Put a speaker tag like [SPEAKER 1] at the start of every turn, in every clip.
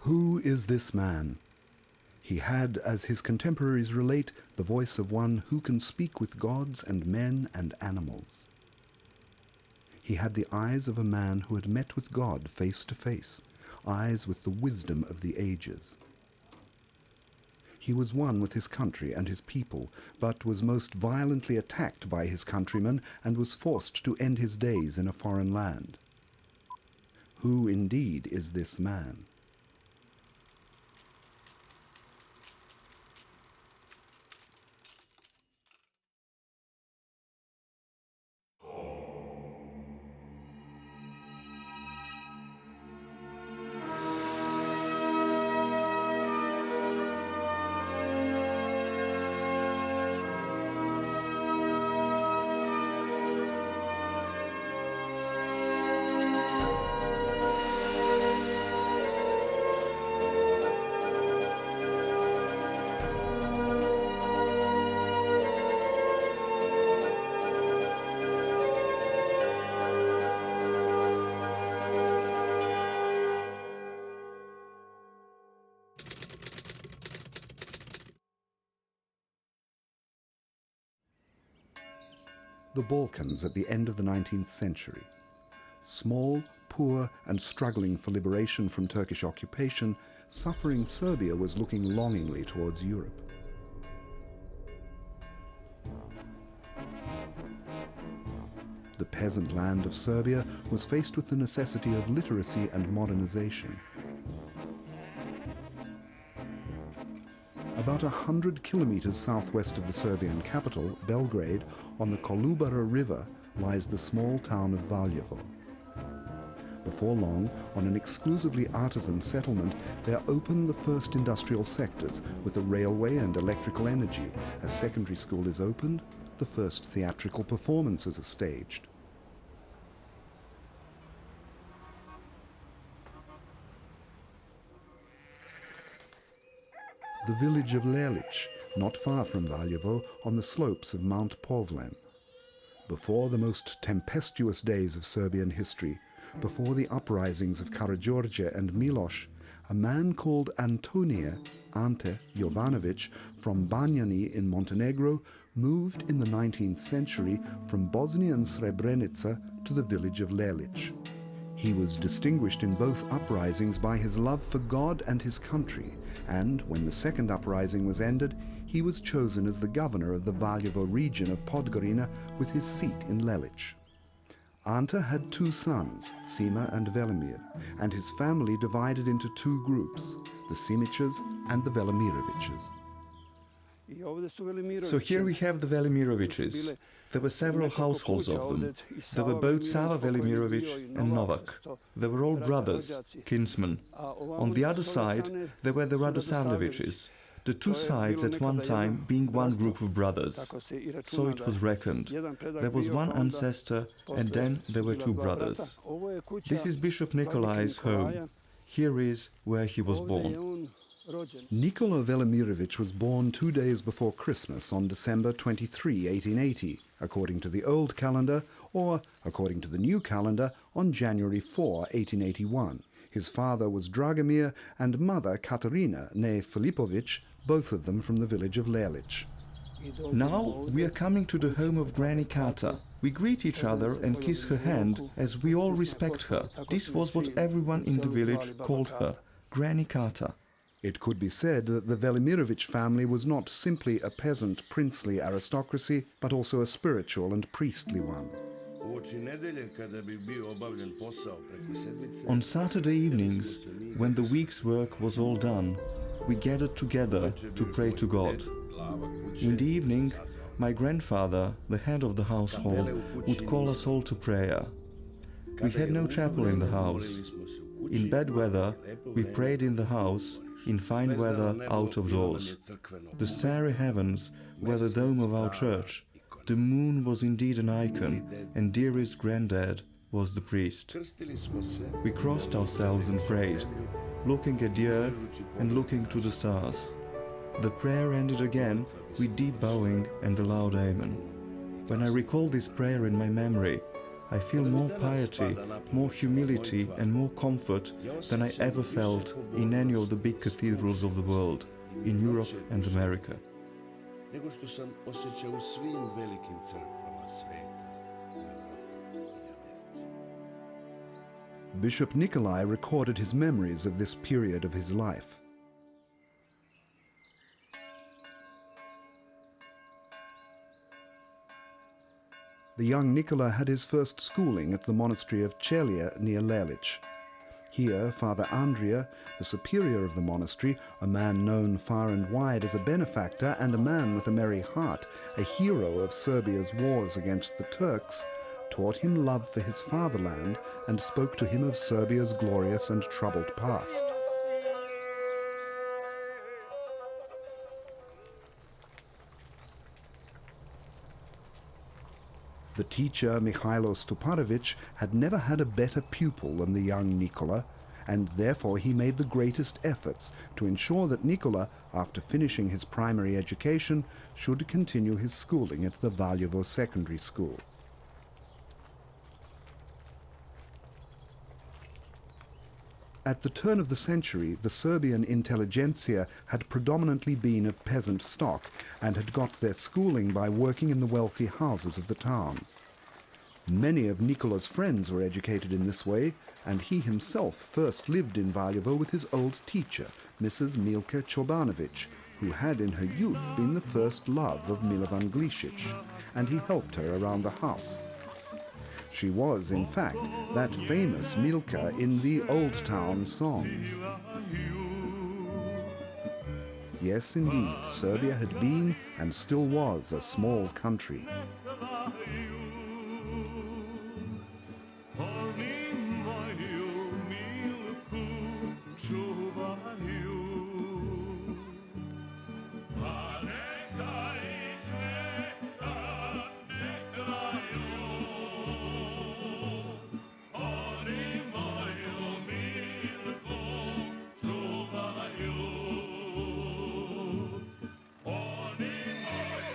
[SPEAKER 1] Who is this man? He had, as his contemporaries relate, the voice of one who can speak with gods and men and animals. He had the eyes of a man who had met with God face to face, eyes with the wisdom of the ages. He was one with his country and his people, but was most violently attacked by his countrymen and was forced to end his days in a foreign land. Who indeed is this man? The Balkans at the end of the 19th century. Small, poor, and struggling for liberation from Turkish occupation, suffering Serbia was looking longingly towards Europe. The peasant land of Serbia was faced with the necessity of literacy and modernization. About 100 kilometers southwest of the Serbian capital, Belgrade, on the Kolubara River, lies the small town of Valjevo. Before long, on an exclusively artisan settlement, there opened the first industrial sectors, with a railway and electrical energy. A secondary school is opened, the first theatrical performances are staged. The village of Lelic, not far from Valjevo, on the slopes of Mount Povlen. Before the most tempestuous days of Serbian history, before the uprisings of Karađorđe and Miloš, a man called Ante Jovanović, from Banjani in Montenegro, moved in the 19th century from Bosnian Srebrenica to the village of Lelic. He was distinguished in both uprisings by his love for God and his country, and when the second uprising was ended, he was chosen as the governor of the Valjevo region of Podgorina with his seat in Lelic. Ante had two sons, Sima and Velimir, and his family divided into two groups, the Simićes and the Velimiroviches.
[SPEAKER 2] So here we have the Velimiroviches. There were several households of them. There were both Sava Velimirovich and Novak. They were all brothers, kinsmen. On the other side, there were the Radosavljeviches, the two sides at one time being one group of brothers. So it was reckoned. There was one ancestor, and then there were two brothers. This is Bishop Nicholai's home. Here is where he was born.
[SPEAKER 1] Nikolai Velimirovich was born 2 days before Christmas on December 23, 1880, according to the old calendar, or, according to the new calendar, on January 4, 1881. His father was Dragomir and mother Katarina, née Filipovich, both of them from the village of Lelic.
[SPEAKER 2] Now we are coming to the home of Granny Kata. We greet each other and kiss her hand as we all respect her. This was what everyone in the village called her, Granny Kata.
[SPEAKER 1] It could be said that the Velimirovich family was not simply a peasant princely aristocracy, but also a spiritual and priestly one.
[SPEAKER 2] On Saturday evenings, when the week's work was all done, we gathered together to pray to God. In the evening, my grandfather, the head of the household, would call us all to prayer. We had no chapel in the house. In bad weather, we prayed in the house. In fine weather, out of doors. The starry heavens were the dome of our church. The moon was indeed an icon, and dearest granddad was the priest. We crossed ourselves and prayed, looking at the earth and looking to the stars. The prayer ended again with deep bowing and a loud amen. When I recall this prayer in my memory, I feel more piety, more humility and more comfort than I ever felt in any of the big cathedrals of the world, in Europe and America.
[SPEAKER 1] Bishop Nicholai recorded his memories of this period of his life. The young Nicholai had his first schooling at the monastery of Celia near Lelic. Here, Father Andrea, the superior of the monastery, a man known far and wide as a benefactor and a man with a merry heart, a hero of Serbia's wars against the Turks, taught him love for his fatherland and spoke to him of Serbia's glorious and troubled past. The teacher, Mihailo Stuparevic, had never had a better pupil than the young Nicholai, and therefore he made the greatest efforts to ensure that Nicholai, after finishing his primary education, should continue his schooling at the Valjevo Secondary School. At the turn of the century, the Serbian intelligentsia had predominantly been of peasant stock and had got their schooling by working in the wealthy houses of the town. Many of Nicholai's friends were educated in this way, and he himself first lived in Valjevo with his old teacher, Mrs. Milka Chobanovic, who had in her youth been the first love of Milovan Glišić, and he helped her around the house. She was, in fact, that famous Milka in the Old Town songs. Yes, indeed, Serbia had been and still was a small country.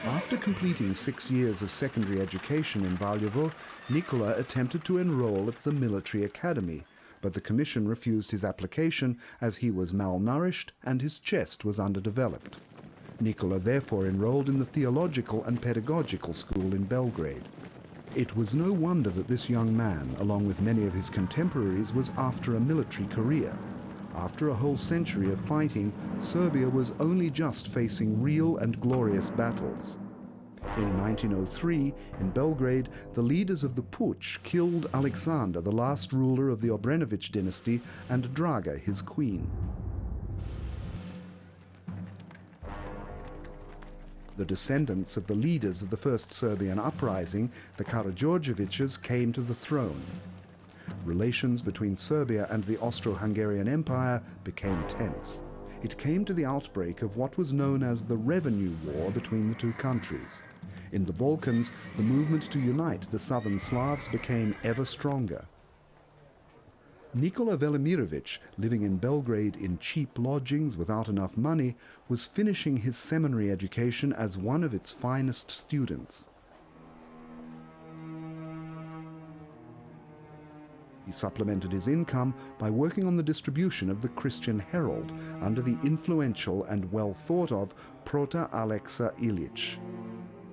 [SPEAKER 1] After completing 6 years of secondary education in Valjevo, Nicholai attempted to enroll at the military academy, but the commission refused his application as he was malnourished and his chest was underdeveloped. Nicholai therefore enrolled in the theological and pedagogical school in Belgrade. It was no wonder that this young man, along with many of his contemporaries, was after a military career. After a whole century of fighting, Serbia was only just facing real and glorious battles. In 1903, in Belgrade, the leaders of the Putsch killed Alexander, the last ruler of the Obrenović dynasty, and Draga, his queen. The descendants of the leaders of the first Serbian uprising, the Karađorđevićes, came to the throne. Relations between Serbia and the Austro-Hungarian Empire became tense. It came to the outbreak of what was known as the revenue war between the two countries. In the Balkans, the movement to unite the southern Slavs became ever stronger. Nikolai Velimirovich, living in Belgrade in cheap lodgings without enough money, was finishing his seminary education as one of its finest students. He supplemented his income by working on the distribution of the Christian Herald under the influential and well thought of Prote Alexa Ilić.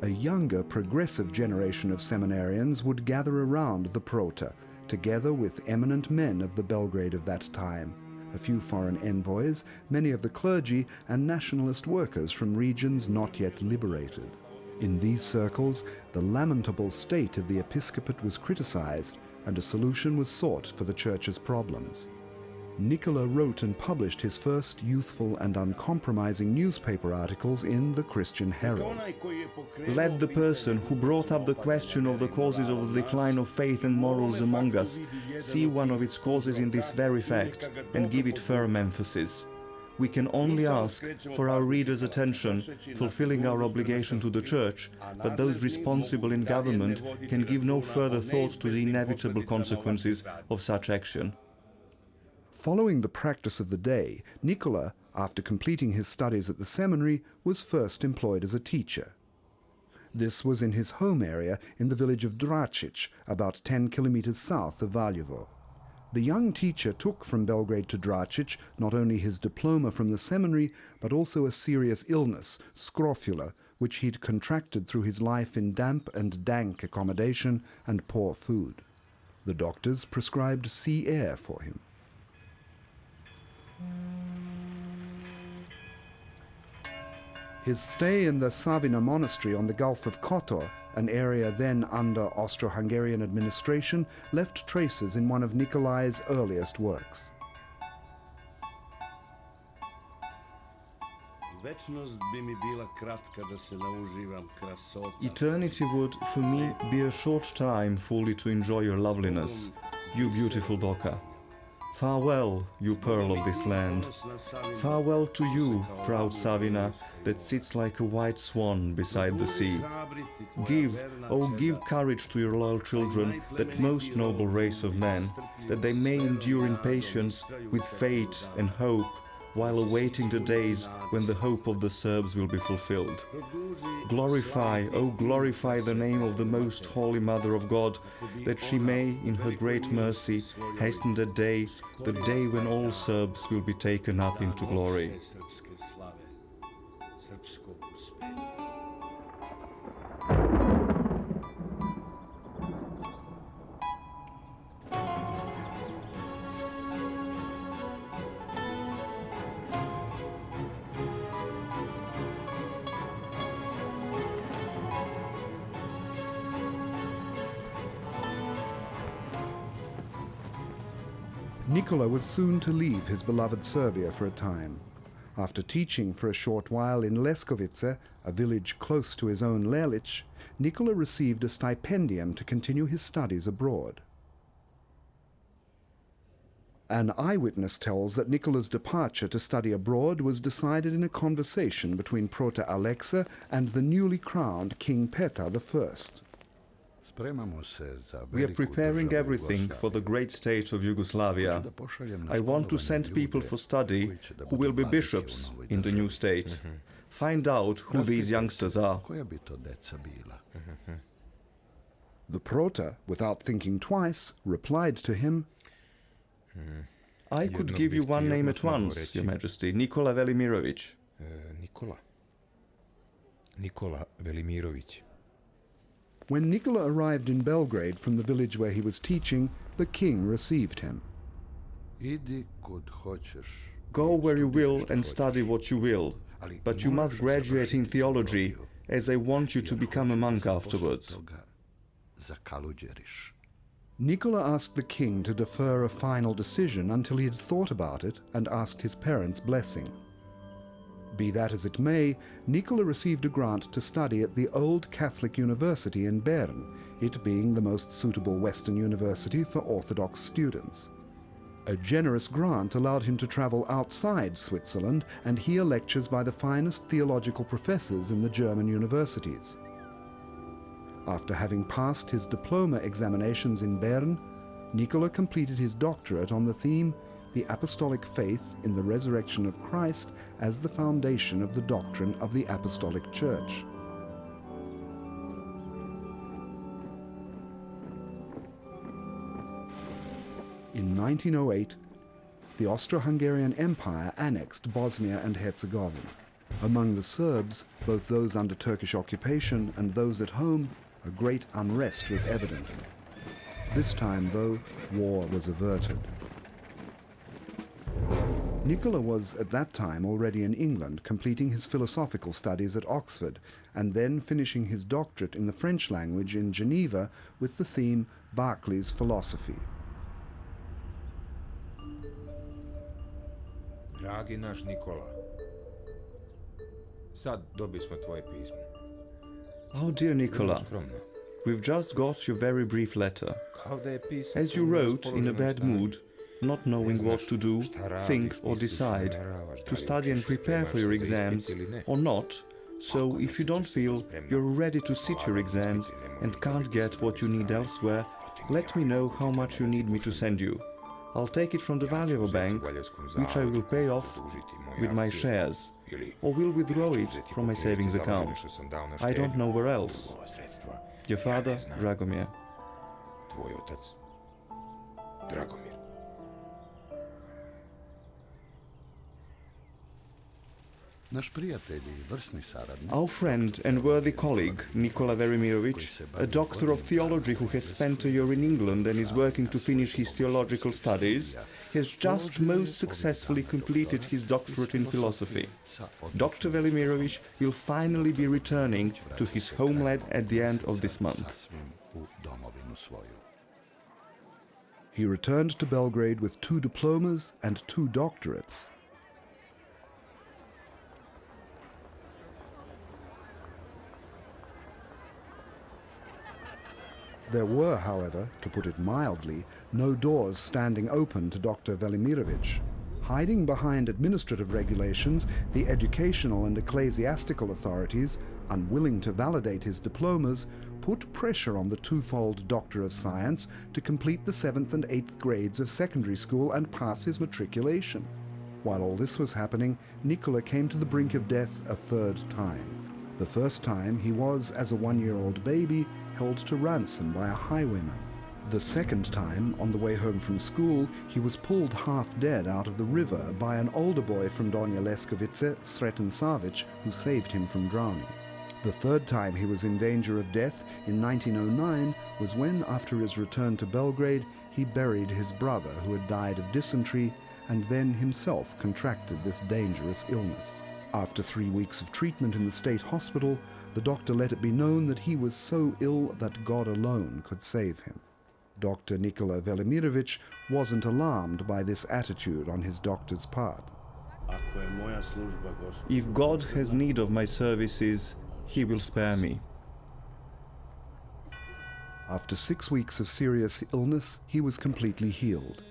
[SPEAKER 1] A younger, progressive generation of seminarians would gather around the Prote, together with eminent men of the Belgrade of that time, a few foreign envoys, many of the clergy, and nationalist workers from regions not yet liberated. In these circles, the lamentable state of the episcopate was criticized, and a solution was sought for the Church's problems. Nicholai wrote and published his first youthful and uncompromising newspaper articles in the Christian Herald.
[SPEAKER 2] Let the person who brought up the question of the causes of the decline of faith and morals among us see one of its causes in this very fact and give it firm emphasis. We can only ask for our readers' attention, fulfilling our obligation to the Church, but those responsible in government can give no further thought to the inevitable consequences of such action.
[SPEAKER 1] Following the practice of the day, Nicholai, after completing his studies at the seminary, was first employed as a teacher. This was in his home area in the village of Dracic, about 10 kilometers south of Valjevo. The young teacher took from Belgrade to Dracic not only his diploma from the seminary, but also a serious illness, scrofula, which he'd contracted through his life in damp and dank accommodation and poor food. The doctors prescribed sea air for him. His stay in the Savina monastery on the Gulf of Kotor, an area then under Austro-Hungarian administration, left traces in one of Nicholai's earliest works.
[SPEAKER 2] Eternity would, for me, be a short time fully to enjoy your loveliness, you beautiful Boca. Farewell, you pearl of this land. Farewell to you, proud Savina, that sits like a white swan beside the sea. Give, oh give courage to your loyal children, that most noble race of men, that they may endure in patience, with faith and hope, while awaiting the days when the hope of the Serbs will be fulfilled. Glorify, oh glorify the name of the most holy Mother of God, that she may, in her great mercy, hasten the day when all Serbs will be taken up into glory.
[SPEAKER 1] Nicholai was soon to leave his beloved Serbia for a time. After teaching for a short while in Leskovice, a village close to his own Lelic, Nicholai received a stipendium to continue his studies abroad. An eyewitness tells that Nicholai's departure to study abroad was decided in a conversation between Prote Alexa and the newly crowned King Petar I.
[SPEAKER 2] We are preparing everything for the great state of Yugoslavia. I want to send people for study who will be bishops in the new state. Find out who these youngsters are.
[SPEAKER 1] The Prote, without thinking twice, replied to him,
[SPEAKER 2] I could give you one name at once, Your Majesty, Nikolai Velimirovich.
[SPEAKER 3] Nikolai Velimirovich.
[SPEAKER 1] When Nicholai arrived in Belgrade from the village where he was teaching, the king received him.
[SPEAKER 2] Go where you will and study what you will, but you must graduate in theology, as I want you to become a monk afterwards.
[SPEAKER 1] Nicholai asked the king to defer a final decision until he had thought about it and asked his parents' blessing. Be that as it may, Nicholai received a grant to study at the Old Catholic University in Bern, it being the most suitable Western university for Orthodox students. A generous grant allowed him to travel outside Switzerland and hear lectures by the finest theological professors in the German universities. After having passed his diploma examinations in Bern, Nicholai completed his doctorate on the theme The Apostolic Faith in the Resurrection of Christ as the Foundation of the Doctrine of the Apostolic Church. In 1908, the Austro-Hungarian Empire annexed Bosnia and Herzegovina. Among the Serbs, both those under Turkish occupation and those at home, a great unrest was evident. This time, though, war was averted. Nicholai was at that time already in England, completing his philosophical studies at Oxford, and then finishing his doctorate in the French language in Geneva with the theme Berkeley's Philosophy.
[SPEAKER 3] Dragi naš Nikola, sad dobismo tvoje pismo.
[SPEAKER 2] Oh dear Nikolai, we've just got your very brief letter. As you wrote, in a bad mood, not knowing what to do, think or decide, to study and prepare for your exams or not, so if you don't feel you're ready to sit your exams and can't get what you need elsewhere, let me know how much you need me to send you. I'll take it from the valuable bank, which I will pay off with my shares, or will withdraw it from my savings account. I don't know where else. Your father, Dragomir.
[SPEAKER 3] Tvoj otac, Dragomir.
[SPEAKER 2] Our friend and worthy colleague, Nikolai Velimirovich, a doctor of theology who has spent a year in England and is working to finish his theological studies, has just most successfully completed his doctorate in philosophy. Dr. Velimirovich will finally be returning to his homeland at the end of this month.
[SPEAKER 1] He returned to Belgrade with 2 diplomas and 2 doctorates. There were, however, to put it mildly, no doors standing open to Dr. Velimirovich. Hiding behind administrative regulations, the educational and ecclesiastical authorities, unwilling to validate his diplomas, put pressure on the twofold Doctor of Science to complete the 7th and 8th grades of secondary school and pass his matriculation. While all this was happening, Nicholai came to the brink of death a 3rd time. The first time he was, as a 1-year-old baby, held to ransom by a highwayman. The second time, on the way home from school, he was pulled half dead out of the river by an older boy from Donja Leskovice, Sreten Savic, who saved him from drowning. The third time he was in danger of death, in 1909, was when, after his return to Belgrade, he buried his brother who had died of dysentery and then himself contracted this dangerous illness. After 3 weeks of treatment in the state hospital, the doctor let it be known that he was so ill that God alone could save him. Dr. Nikolai Velimirovich wasn't alarmed by this attitude on his doctor's part.
[SPEAKER 2] If God has need of my services, he will spare me.
[SPEAKER 1] After 6 weeks of serious illness, he was completely healed.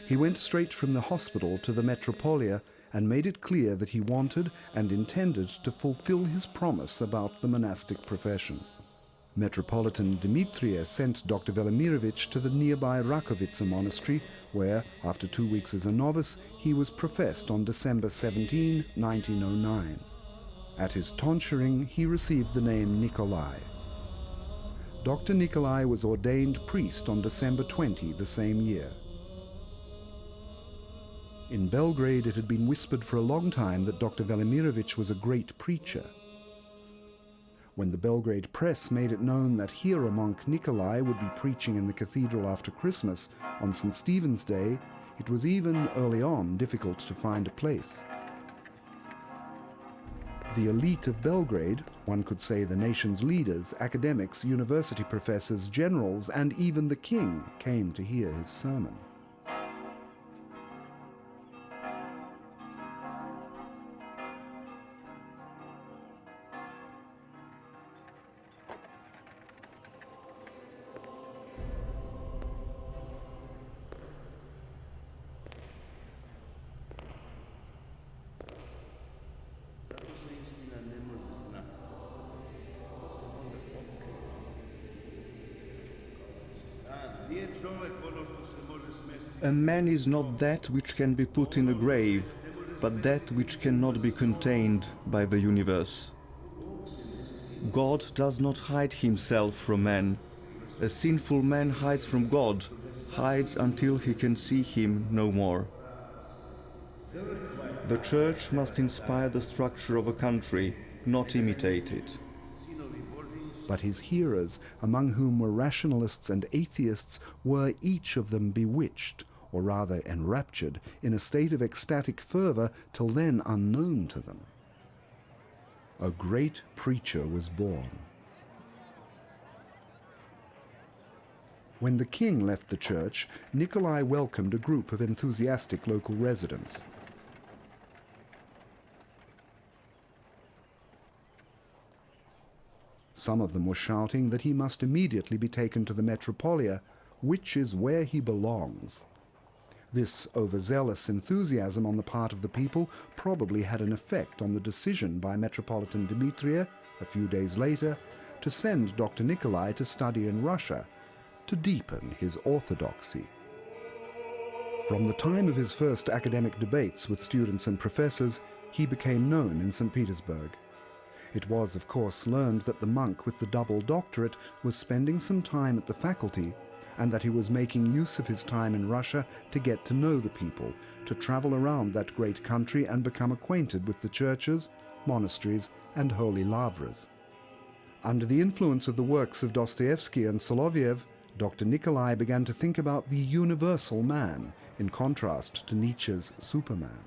[SPEAKER 1] He went straight from the hospital to the metropolia and made it clear that he wanted and intended to fulfill his promise about the monastic profession. Metropolitan Dimitrie sent Dr. Velimirovich to the nearby Rakovica monastery, where, after 2 weeks as a novice, he was professed on December 17, 1909. At his tonsuring, he received the name Nicholai. Dr. Nicholai was ordained priest on December 20 the same year. In Belgrade, it had been whispered for a long time that Dr. Velimirovich was a great preacher. When the Belgrade press made it known that here a monk Nicholai would be preaching in the cathedral after Christmas on St. Stephen's Day, it was even early on difficult to find a place. The elite of Belgrade, one could say the nation's leaders, academics, university professors, generals, and even the king came to hear his sermon.
[SPEAKER 2] A man is not that which can be put in a grave, but that which cannot be contained by the universe. God does not hide himself from man. A sinful man hides from God, hides until he can see him no more. The Church must inspire the structure of a country, not imitate it.
[SPEAKER 1] But his hearers, among whom were rationalists and atheists, were each of them bewitched, or rather enraptured, in a state of ecstatic fervor till then unknown to them. A great preacher was born. When the king left the church, Nicholai welcomed a group of enthusiastic local residents. Some of them were shouting that he must immediately be taken to the metropolia, which is where he belongs. This overzealous enthusiasm on the part of the people probably had an effect on the decision by Metropolitan Dimitrie, a few days later, to send Dr. Nicholai to study in Russia, to deepen his orthodoxy. From the time of his first academic debates with students and professors, he became known in St. Petersburg. It was, of course, learned that the monk with the double doctorate was spending some time at the faculty, and that he was making use of his time in Russia to get to know the people, to travel around that great country and become acquainted with the churches, monasteries, and holy lavras. Under the influence of the works of Dostoevsky and Soloviev, Dr. Nicholai began to think about the universal man, in contrast to Nietzsche's Superman.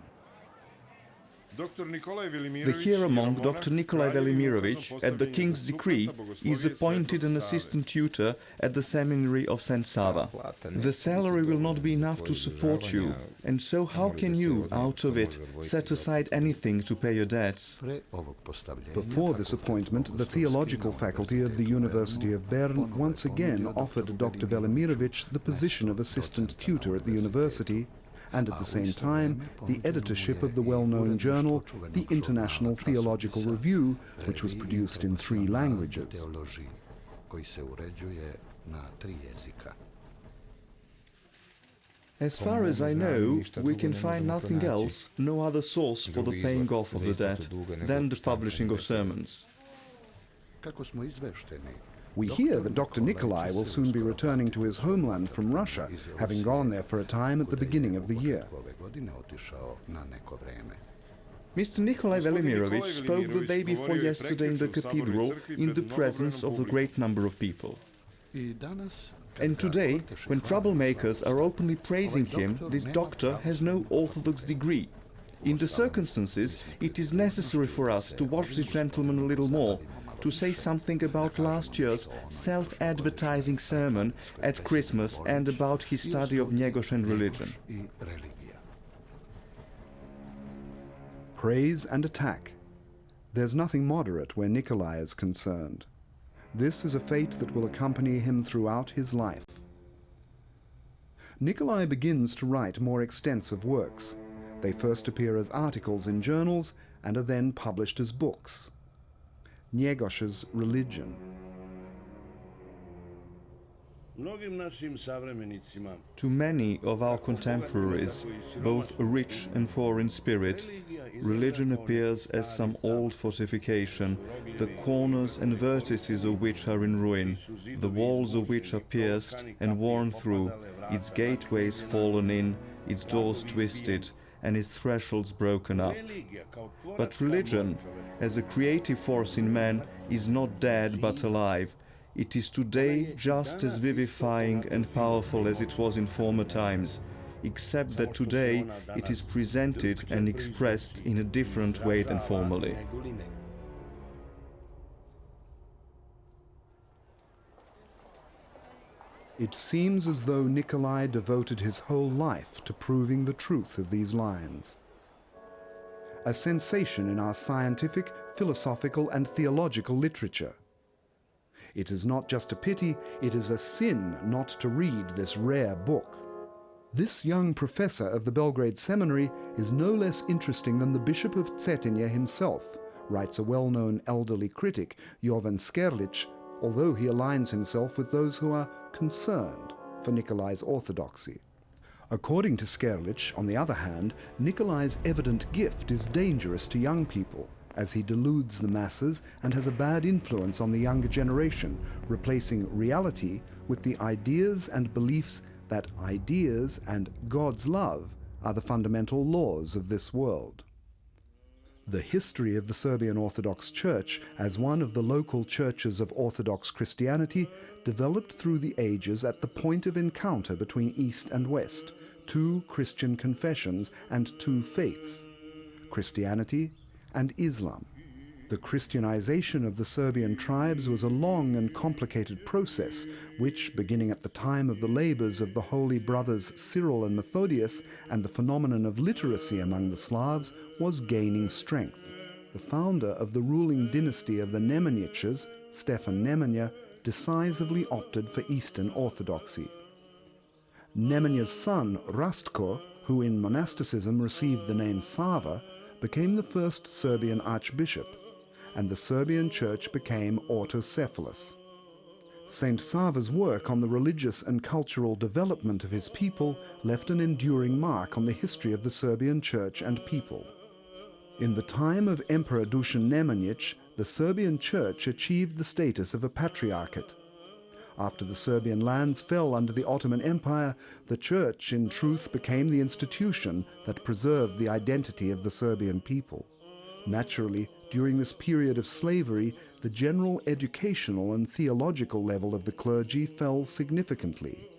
[SPEAKER 2] The hero monk Dr. Nikolai Velimirovich, at the king's decree, is appointed an assistant tutor at the seminary of St. Sava. The salary will not be enough to support you, and so how can you, out of it, set aside anything to pay your debts?
[SPEAKER 1] Before this appointment, the theological faculty of the University of Bern once again offered Dr. Velimirovich the position of assistant tutor at the university, and at the same time the editorship of the well-known journal, the International Theological Review, which was produced in 3 languages.
[SPEAKER 2] As far as I know, we can find nothing else, no other source for the paying off of the debt than the publishing of sermons.
[SPEAKER 1] We hear that Dr. Nicholai will soon be returning to his homeland from Russia, having gone there for a time at the beginning of the year.
[SPEAKER 2] Mr. Nikolai Velimirovich spoke the day before yesterday in the cathedral in the presence of a great number of people. And today, when troublemakers are openly praising him, this doctor has no Orthodox degree. In the circumstances, it is necessary for us to watch this gentleman a little more, to say something about last year's self-advertising sermon at Christmas and about his study of Njegoš and religion.
[SPEAKER 1] Praise and attack. There's nothing moderate where Nicholai is concerned. This is a fate that will accompany him throughout his life. Nicholai begins to write more extensive works. They first appear as articles in journals and are then published as books. Njegoš's religion.
[SPEAKER 2] To many of our contemporaries, both rich and poor in spirit, religion appears as some old fortification, the corners and vertices of which are in ruin, the walls of which are pierced and worn through, its gateways fallen in, its doors twisted, and its thresholds broken up. But religion, as a creative force in man, is not dead but alive. It is today just as vivifying and powerful as it was in former times, except that today it is presented and expressed in a different way than formerly.
[SPEAKER 1] It seems as though Nicholai devoted his whole life to proving the truth of these lines. A sensation in our scientific, philosophical, and theological literature. It is not just a pity, it is a sin not to read this rare book. This young professor of the Belgrade Seminary is no less interesting than the Bishop of Cetinje himself, writes a well-known elderly critic, Jovan Skerlic, although he aligns himself with those who are concerned for Nikolai's orthodoxy. According to Skerlic, on the other hand, Nikolai's evident gift is dangerous to young people, as he deludes the masses and has a bad influence on the younger generation, replacing reality with the ideas and beliefs that ideas and God's love are the fundamental laws of this world. The history of the Serbian Orthodox Church as one of the local churches of Orthodox Christianity developed through the ages at the point of encounter between East and West, 2 Christian confessions and 2 faiths, Christianity and Islam. The Christianization of the Serbian tribes was a long and complicated process, which, beginning at the time of the labors of the holy brothers Cyril and Methodius and the phenomenon of literacy among the Slavs, was gaining strength. The founder of the ruling dynasty of the Nemanjićes, Stefan Nemanja, decisively opted for Eastern Orthodoxy. Nemanja's son, Rastko, who in monasticism received the name Sava, became the first Serbian archbishop, and the Serbian church became autocephalous. Saint Sava's work on the religious and cultural development of his people left an enduring mark on the history of the Serbian church and people. In the time of Emperor Dušan Nemanjić, the Serbian church achieved the status of a patriarchate. After the Serbian lands fell under the Ottoman Empire, the church in truth became the institution that preserved the identity of the Serbian people. Naturally, during this period of slavery, the general educational and theological level of the clergy fell significantly.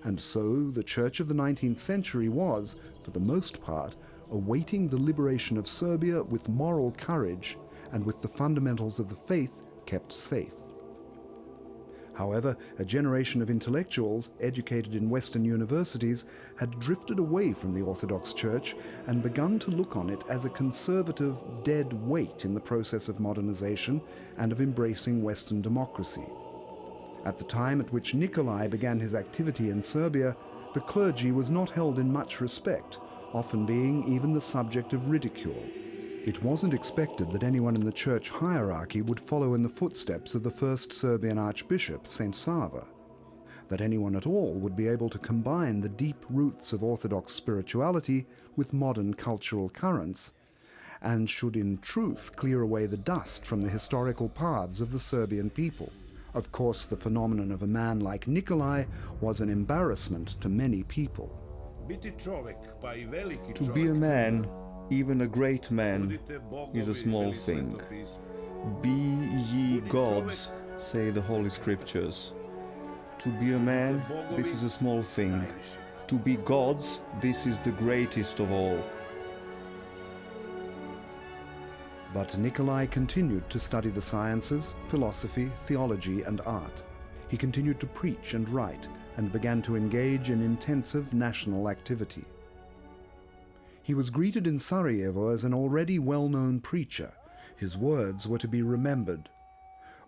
[SPEAKER 1] And so the church of the 19th century was, for the most part, awaiting the liberation of Serbia with moral courage and with the fundamentals of the faith kept safe. However, a generation of intellectuals educated in Western universities had drifted away from the Orthodox Church and begun to look on it as a conservative dead weight in the process of modernization and of embracing Western democracy. At the time at which Nicholai began his activity in Serbia, the clergy was not held in much respect, often being even the subject of ridicule. It wasn't expected that anyone in the church hierarchy would follow in the footsteps of the first Serbian archbishop, Saint Sava, that anyone at all would be able to combine the deep roots of Orthodox spirituality with modern cultural currents, and should in truth clear away the dust from the historical paths of the Serbian people. Of course, the phenomenon of a man like Nicholai was an embarrassment to many people.
[SPEAKER 2] To be a man, even a great man, is a small thing. Be ye gods, say the Holy Scriptures. To be a man, this is a small thing. To be gods, this is the greatest of all.
[SPEAKER 1] But Nicholai continued to study the sciences, philosophy, theology, and art. He continued to preach and write, and began to engage in intensive national activity. He was greeted in Sarajevo as an already well-known preacher. His words were to be remembered.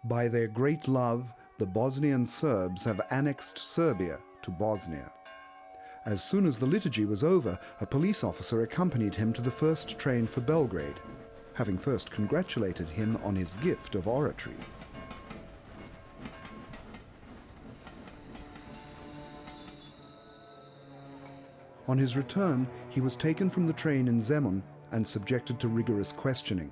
[SPEAKER 1] By their great love, the Bosnian Serbs have annexed Serbia to Bosnia. As soon as the liturgy was over, a police officer accompanied him to the first train for Belgrade, having first congratulated him on his gift of oratory. On his return, he was taken from the train in Zemun and subjected to rigorous questioning.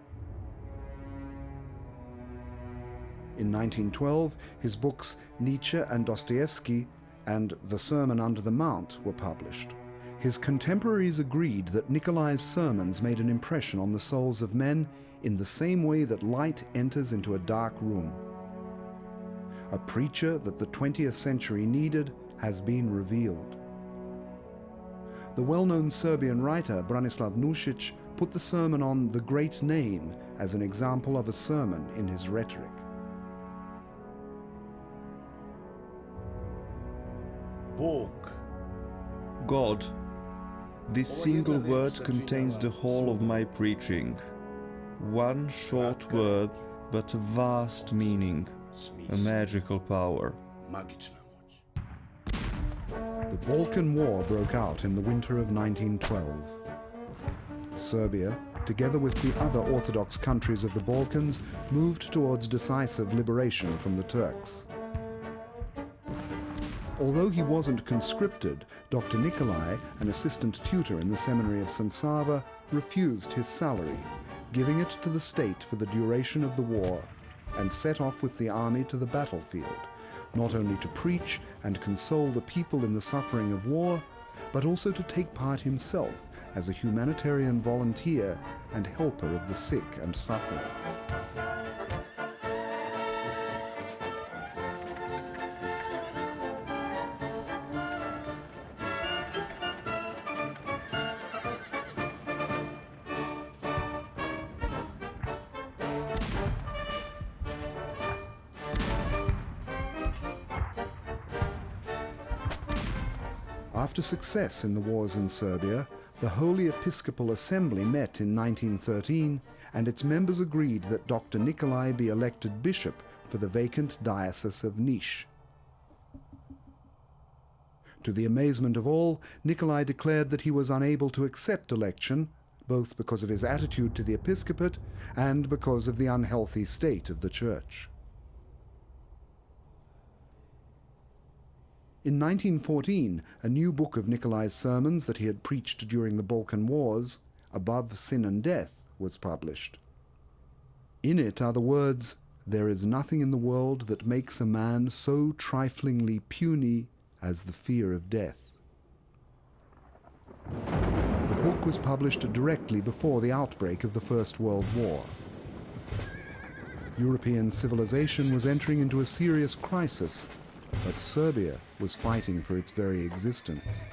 [SPEAKER 1] In 1912, his books Nietzsche and Dostoevsky and The Sermon Under the Mount were published. His contemporaries agreed that Nikolai's sermons made an impression on the souls of men in the same way that light enters into a dark room. A preacher that the 20th century needed has been revealed. The well-known Serbian writer Branislav Nušić put the sermon on The Great Name as an example of a sermon in his rhetoric.
[SPEAKER 2] God. This single word contains the whole of my preaching. One short word, but a vast meaning, a magical power.
[SPEAKER 1] The Balkan War broke out in the winter of 1912. Serbia, together with the other Orthodox countries of the Balkans, moved towards decisive liberation from the Turks. Although he wasn't conscripted, Dr. Nicholai, an assistant tutor in the seminary of St. Sava, refused his salary, giving it to the state for the duration of the war, and set off with the army to the battlefield, not only to preach and console the people in the suffering of war, but also to take part himself as a humanitarian volunteer and helper of the sick and suffering. After success in the wars in Serbia, the Holy Episcopal Assembly met in 1913, and its members agreed that Dr. Nicholai be elected bishop for the vacant diocese of Niš. To the amazement of all, Nicholai declared that he was unable to accept election, both because of his attitude to the episcopate and because of the unhealthy state of the church. In 1914, a new book of Nikolai's sermons that he had preached during the Balkan Wars, Above Sin and Death, was published. In it are the words, "There is nothing in the world that makes a man so triflingly puny as the fear of death." The book was published directly before the outbreak of the First World War. European civilization was entering into a serious crisis, but Serbia was fighting for its very existence.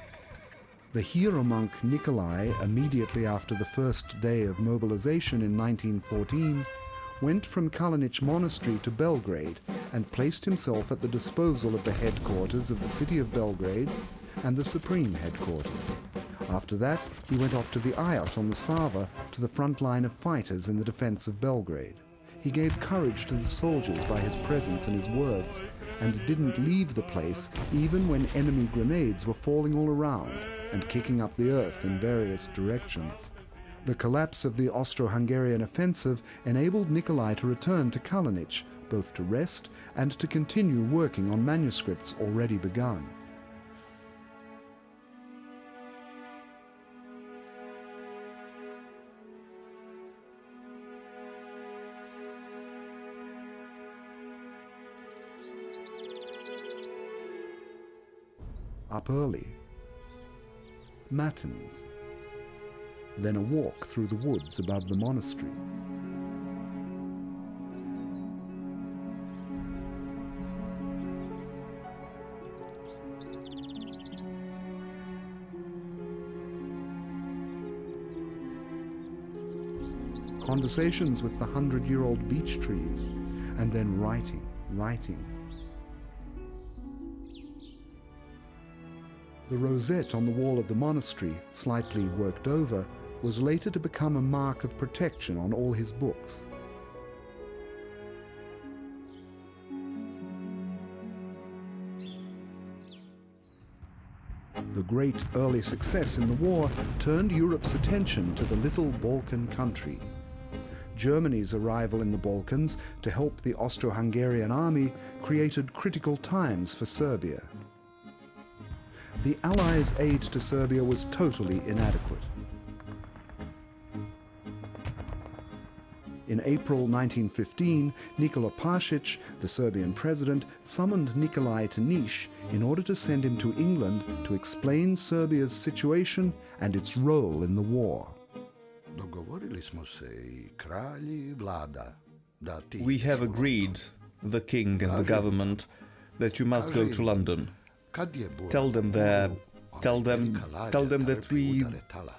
[SPEAKER 1] The hero monk Nicholai, immediately after the first day of mobilization in 1914, went from Kalinic Monastery to Belgrade and placed himself at the disposal of the headquarters of the city of Belgrade and the supreme headquarters. After that, he went off to the Ayot on the Sava to the front line of fighters in the defense of Belgrade. He gave courage to the soldiers by his presence and his words, and didn't leave the place even when enemy grenades were falling all around and kicking up the earth in various directions. The collapse of the Austro-Hungarian offensive enabled Nicholai to return to Kalinic, both to rest and to continue working on manuscripts already begun. Up early, matins, then a walk through the woods above the monastery. Conversations with the 100-year-old beech trees, and then writing. The rosette on the wall of the monastery, slightly worked over, was later to become a mark of protection on all his books. The great early success in the war turned Europe's attention to the little Balkan country. Germany's arrival in the Balkans to help the Austro-Hungarian army created critical times for Serbia. The Allies' aid to Serbia was totally inadequate. In April 1915, Nikola Pašić, the Serbian president, summoned Nicholai to Niš in order to send him to England to explain Serbia's situation and its role in the war.
[SPEAKER 2] We have agreed, the king and the government, that you must go to London. Tell them that we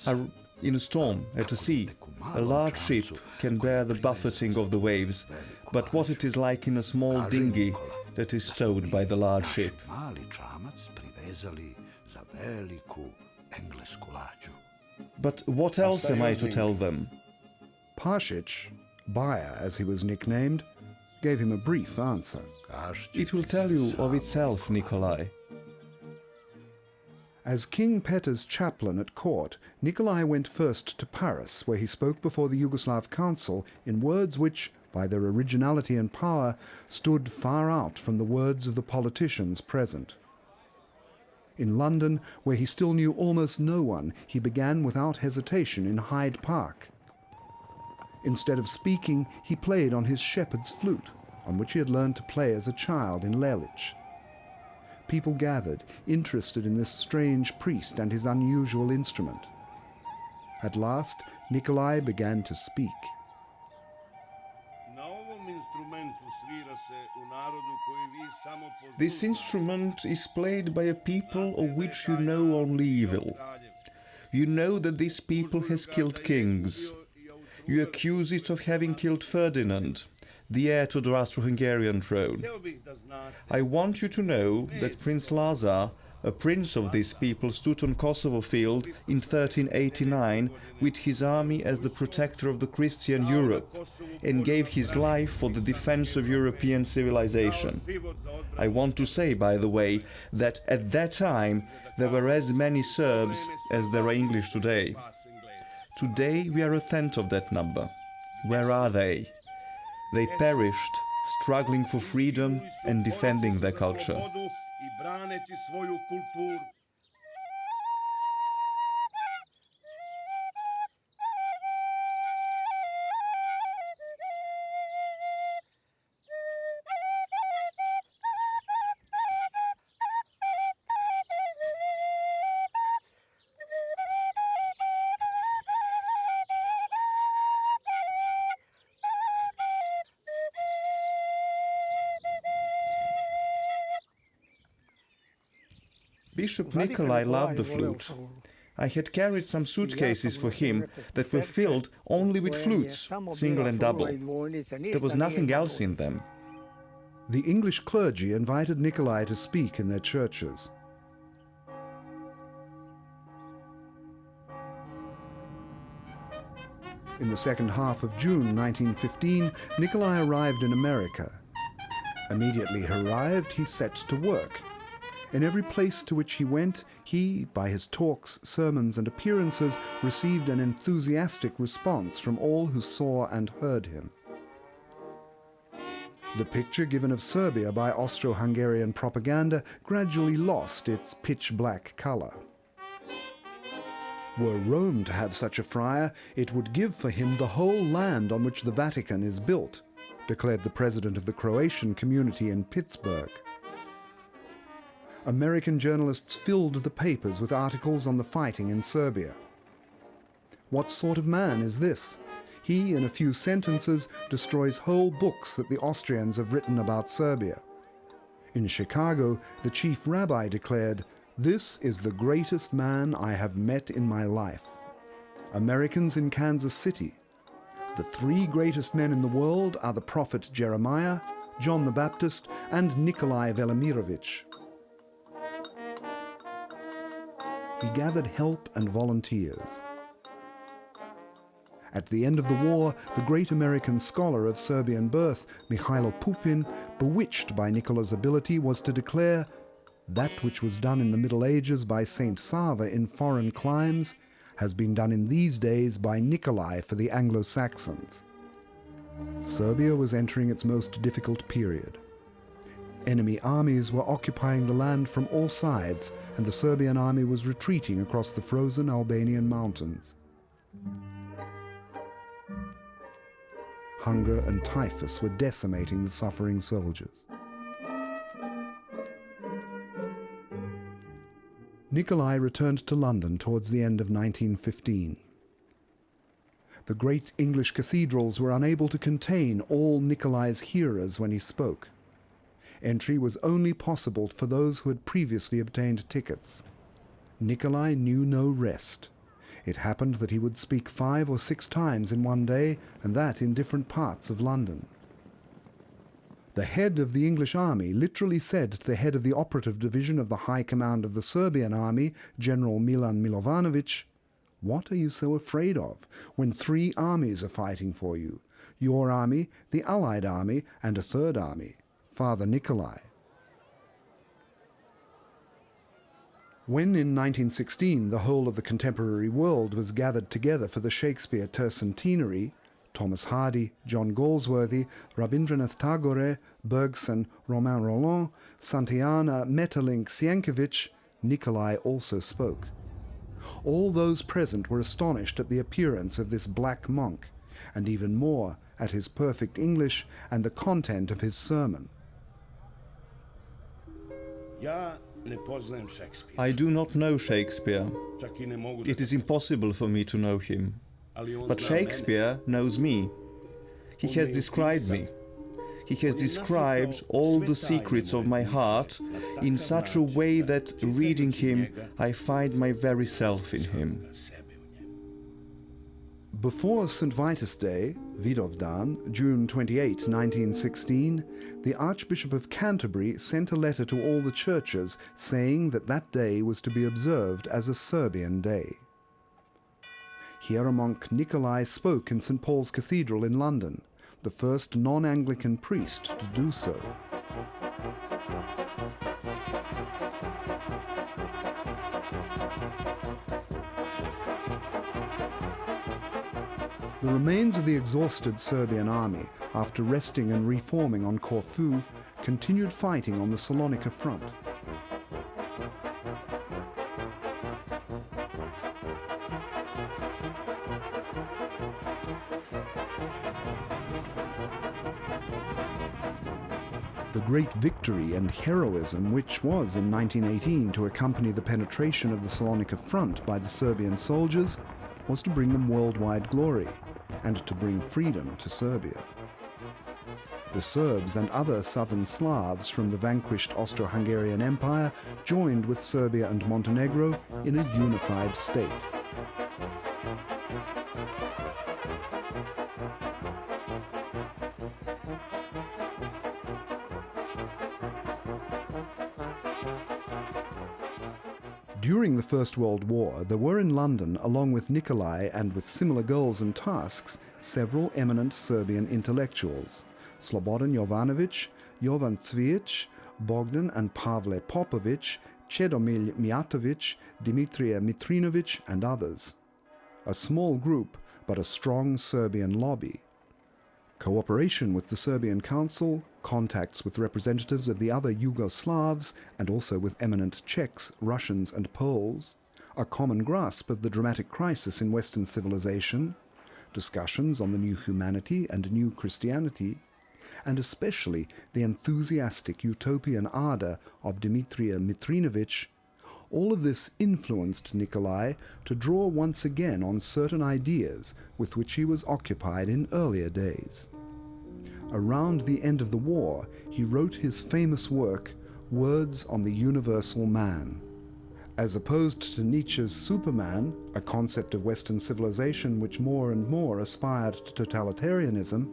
[SPEAKER 2] are in a storm at a sea. A large ship can bear the buffeting of the waves, but what it is like in a small dinghy that is towed by the large ship. But what else am I to tell them?
[SPEAKER 1] Pašić, Baja as he was nicknamed, gave him a brief answer.
[SPEAKER 2] It will tell you of itself, Nicholai.
[SPEAKER 1] As King Peter's chaplain at court, Nicholai went first to Paris, where he spoke before the Yugoslav Council in words which, by their originality and power, stood far out from the words of the politicians present. In London, where he still knew almost no one, he began without hesitation in Hyde Park. Instead of speaking, he played on his shepherd's flute, on which he had learned to play as a child in Lelic. People gathered, interested in this strange priest and his unusual instrument. At last, Nicholai began to speak.
[SPEAKER 2] This instrument is played by a people of which you know only evil. You know that this people has killed kings. You accuse it of having killed Ferdinand, the heir to the Austro-Hungarian throne. I want you to know that Prince Lazar, a prince of this people, stood on Kosovo field in 1389 with his army as the protector of the Christian Europe and gave his life for the defense of European civilization. I want to say, by the way, that at that time there were as many Serbs as there are English today. Today we are a tenth of that number. Where are they? They perished, struggling for freedom and defending their culture.
[SPEAKER 4] i braneći svoju kulturu.
[SPEAKER 2] Bishop Nicholai loved the flute. I had carried some suitcases for him that were filled only with flutes, single and double. There was nothing else in them.
[SPEAKER 1] The English clergy invited Nicholai to speak in their churches. In the second half of June 1915, Nicholai arrived in America. Immediately arrived, he set to work. In every place to which he went, he, by his talks, sermons, and appearances, received an enthusiastic response from all who saw and heard him. The picture given of Serbia by Austro-Hungarian propaganda gradually lost its pitch-black color. Were Rome to have such a friar, it would give for him the whole land on which the Vatican is built, declared the president of the Croatian community in Pittsburgh. American journalists filled the papers with articles on the fighting in Serbia. What sort of man is this? He, in a few sentences, destroys whole books that the Austrians have written about Serbia. In Chicago, the chief rabbi declared, "This is the greatest man I have met in my life." Americans in Kansas City. The three greatest men in the world are the prophet Jeremiah, John the Baptist, and Nikolai Velimirovich. He gathered help and volunteers. At the end of the war, the great American scholar of Serbian birth, Mihailo Pupin, bewitched by Nikolai's ability, was to declare, "That which was done in the Middle Ages by Saint Sava in foreign climes has been done in these days by Nicholai for the Anglo-Saxons." Serbia was entering its most difficult period. Enemy armies were occupying the land from all sides, and the Serbian army was retreating across the frozen Albanian mountains. Hunger and typhus were decimating the suffering soldiers. Nicholai returned to London towards the end of 1915. The great English cathedrals were unable to contain all Nicholai's hearers when he spoke. Entry was only possible for those who had previously obtained tickets. Nicholai knew no rest. It happened that he would speak 5 or 6 times in one day, and that in different parts of London. The head of the English army literally said to the head of the operative division of the High Command of the Serbian army, General Milan Milovanovic, "What are you so afraid of when 3 armies are fighting for you? Your army, the Allied army, and a third army, Father Nicholai." When in 1916 the whole of the contemporary world was gathered together for the Shakespeare tercentenary, Thomas Hardy, John Galsworthy, Rabindranath Tagore, Bergson, Romain Rolland, Santayana, Metterlink, Sienkiewicz, Nicholai also spoke. All those present were astonished at the appearance of this black monk, and even more at his perfect English and the content of his sermon.
[SPEAKER 2] I do not know Shakespeare. It is impossible for me to know him. But Shakespeare knows me. He has described me. He has described all the secrets of my heart in such a way that, reading him, I find my very self in him.
[SPEAKER 1] Before St. Vitus Day, Vidovdan, June 28, 1916, the Archbishop of Canterbury sent a letter to all the churches saying that that day was to be observed as a Serbian day. Hieromonk Nicholai spoke in St. Paul's Cathedral in London, the first non-Anglican priest to do so. The remains of the exhausted Serbian army, after resting and reforming on Corfu, continued fighting on the Salonika front. The great victory and heroism which was in 1918 to accompany the penetration of the Salonika front by the Serbian soldiers was to bring them worldwide glory and to bring freedom to Serbia. The Serbs and other southern Slavs from the vanquished Austro-Hungarian Empire joined with Serbia and Montenegro in a unified state. During the First World War, there were in London, along with Nicholai and with similar goals and tasks, several eminent Serbian intellectuals: Slobodan Jovanović, Jovan Cvijić, Bogdan and Pavle Popović, Čedomilj Mijatović, Dimitrije Mitrinović, and others. A small group, but a strong Serbian lobby. Cooperation with the Serbian Council, contacts with representatives of the other Yugoslavs, and also with eminent Czechs, Russians and Poles, a common grasp of the dramatic crisis in Western civilization, discussions on the new humanity and new Christianity, and especially the enthusiastic utopian ardor of Dimitrije Mitrinović, all of this influenced Nicholai to draw once again on certain ideas with which he was occupied in earlier days. Around the end of the war, he wrote his famous work, Words on the Universal Man. As opposed to Nietzsche's Superman, a concept of Western civilization which more and more aspired to totalitarianism,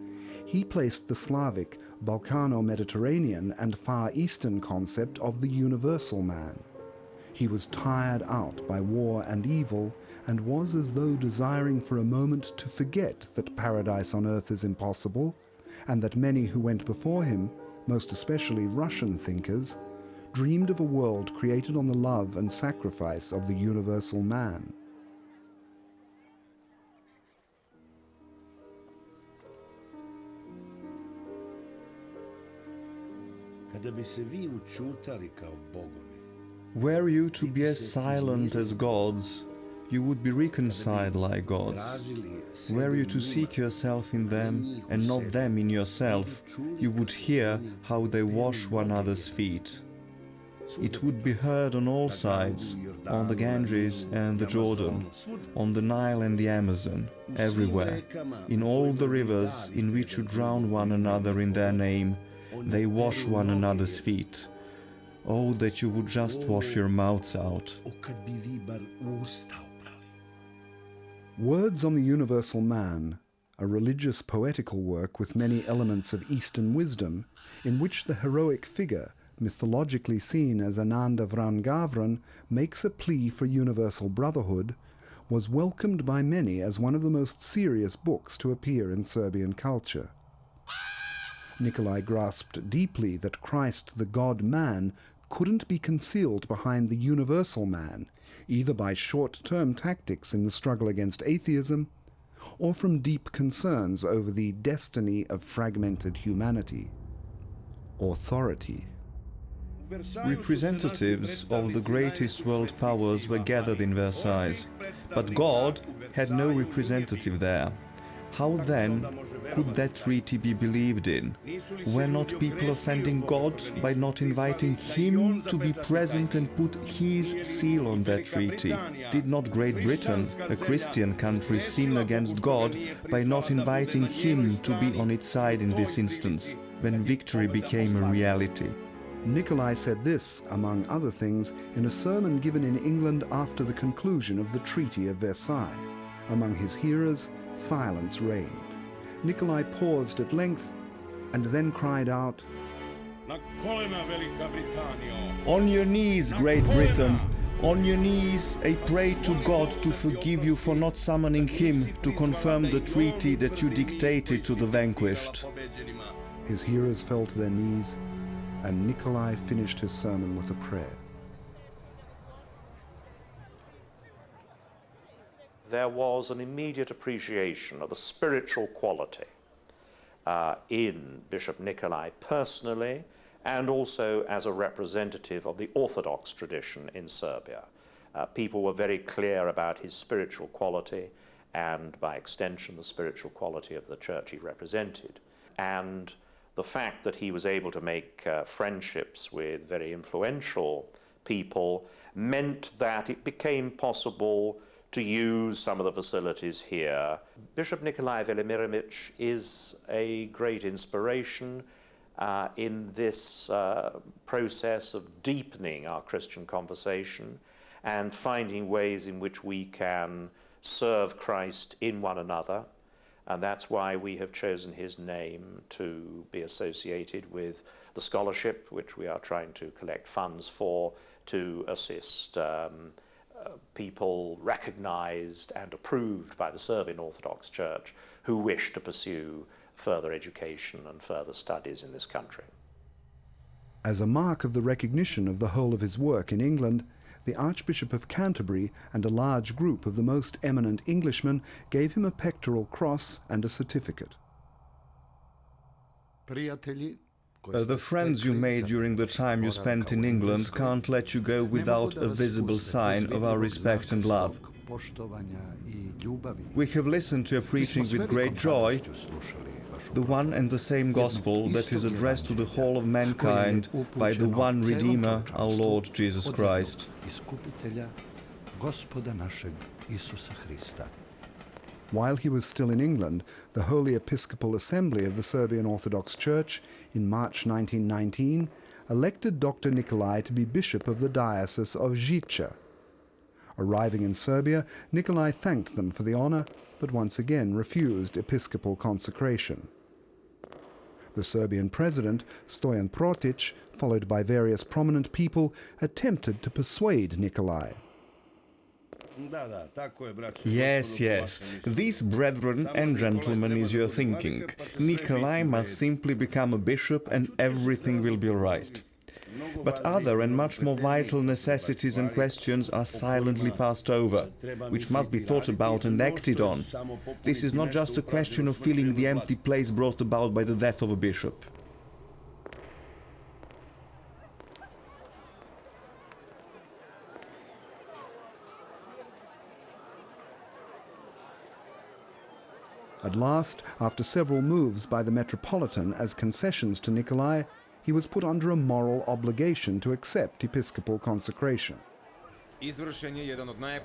[SPEAKER 1] he placed the Slavic, Balkano-Mediterranean and Far Eastern concept of the universal man. He was tired out by war and evil, and was as though desiring for a moment to forget that paradise on earth is impossible, and that many who went before him, most especially Russian thinkers, dreamed of a world created on the love and sacrifice of the universal man.
[SPEAKER 4] Kada bi se vi učutali kao bogovi,
[SPEAKER 2] Were you to be as silent as gods, you would be reconciled like gods. Were you to seek yourself in them, and not them in yourself, you would hear how they wash one another's feet. It would be heard on all sides, on the Ganges and the Jordan, on the Nile and the Amazon, everywhere, in all the rivers in which you drown one another in their name, they wash one another's feet. Oh, that you would just wash your mouths out.
[SPEAKER 1] Words on the Universal Man, a religious poetical work with many elements of Eastern wisdom, in which the heroic figure, mythologically seen as Ananda Vrangavran, makes a plea for universal brotherhood, was welcomed by many as one of the most serious books to appear in Serbian culture. Nicholai grasped deeply that Christ, the God-man, couldn't be concealed behind the universal man, either by short-term tactics in the struggle against atheism, or from deep concerns over the destiny of fragmented humanity. Authority.
[SPEAKER 2] Representatives of the greatest world powers were gathered in Versailles, but God had no representative there. How then could that treaty be believed in? Were not people offending God by not inviting Him to be present and put His seal on that treaty? Did not Great Britain, a Christian country, sin against God by not inviting Him to be on its side in this instance, when victory became a reality?
[SPEAKER 1] Nicholai said this, among other things, in a sermon given in England after the conclusion of the Treaty of Versailles. Among his hearers, silence reigned. Nicholai paused at length and then cried out,
[SPEAKER 4] na kolena Velika Britanio.
[SPEAKER 2] On your knees, Great Britain! On your knees, I pray to God to forgive you for not summoning Him to confirm the treaty that you dictated to the vanquished.
[SPEAKER 1] His hearers fell to their knees, and Nicholai finished his sermon with a prayer.
[SPEAKER 5] There was an immediate appreciation of the spiritual quality in Bishop Nicholai personally, and also as a representative of the Orthodox tradition in Serbia. People were very clear about his spiritual quality, and by extension the spiritual quality of the church he represented. And the fact that he was able to make friendships with very influential people meant that it became possible to use some of the facilities here. Bishop Nikolai Velimirovich is a great inspiration in this process of deepening our Christian conversation and finding ways in which we can serve Christ in one another. And that's why we have chosen his name to be associated with the scholarship, which we are trying to collect funds for, to assist people recognized and approved by the Serbian Orthodox Church who wish to pursue further education and further studies in this country.
[SPEAKER 1] As a mark of the recognition of the whole of his work in England, the Archbishop of Canterbury and a large group of the most eminent Englishmen gave him a pectoral cross and a certificate.
[SPEAKER 2] The friends you made during the time you spent in England can't let you go without a visible sign of our respect and love. We have listened to your preaching with great joy, the one and the same gospel that is addressed to the whole of mankind by the one Redeemer, our Lord Jesus Christ.
[SPEAKER 1] While he was still in England, the Holy Episcopal Assembly of the Serbian Orthodox Church, in March 1919, elected Dr. Nicholai to be Bishop of the Diocese of Zhicha. Arriving in Serbia, Nicholai thanked them for the honor, but once again refused episcopal consecration. The Serbian president, Stojan Protic, followed by various prominent people, attempted to persuade Nicholai.
[SPEAKER 2] Yes, yes, these brethren and gentlemen is your thinking. Nikolai must simply become a bishop and everything will be all right. But other and much more vital necessities and questions are silently passed over, which must be thought about and acted on. This is not just a question of filling the empty place brought about by the death of a bishop.
[SPEAKER 1] At last, after several moves by the Metropolitan as concessions to Nicholai, he was put under a moral obligation to accept episcopal consecration.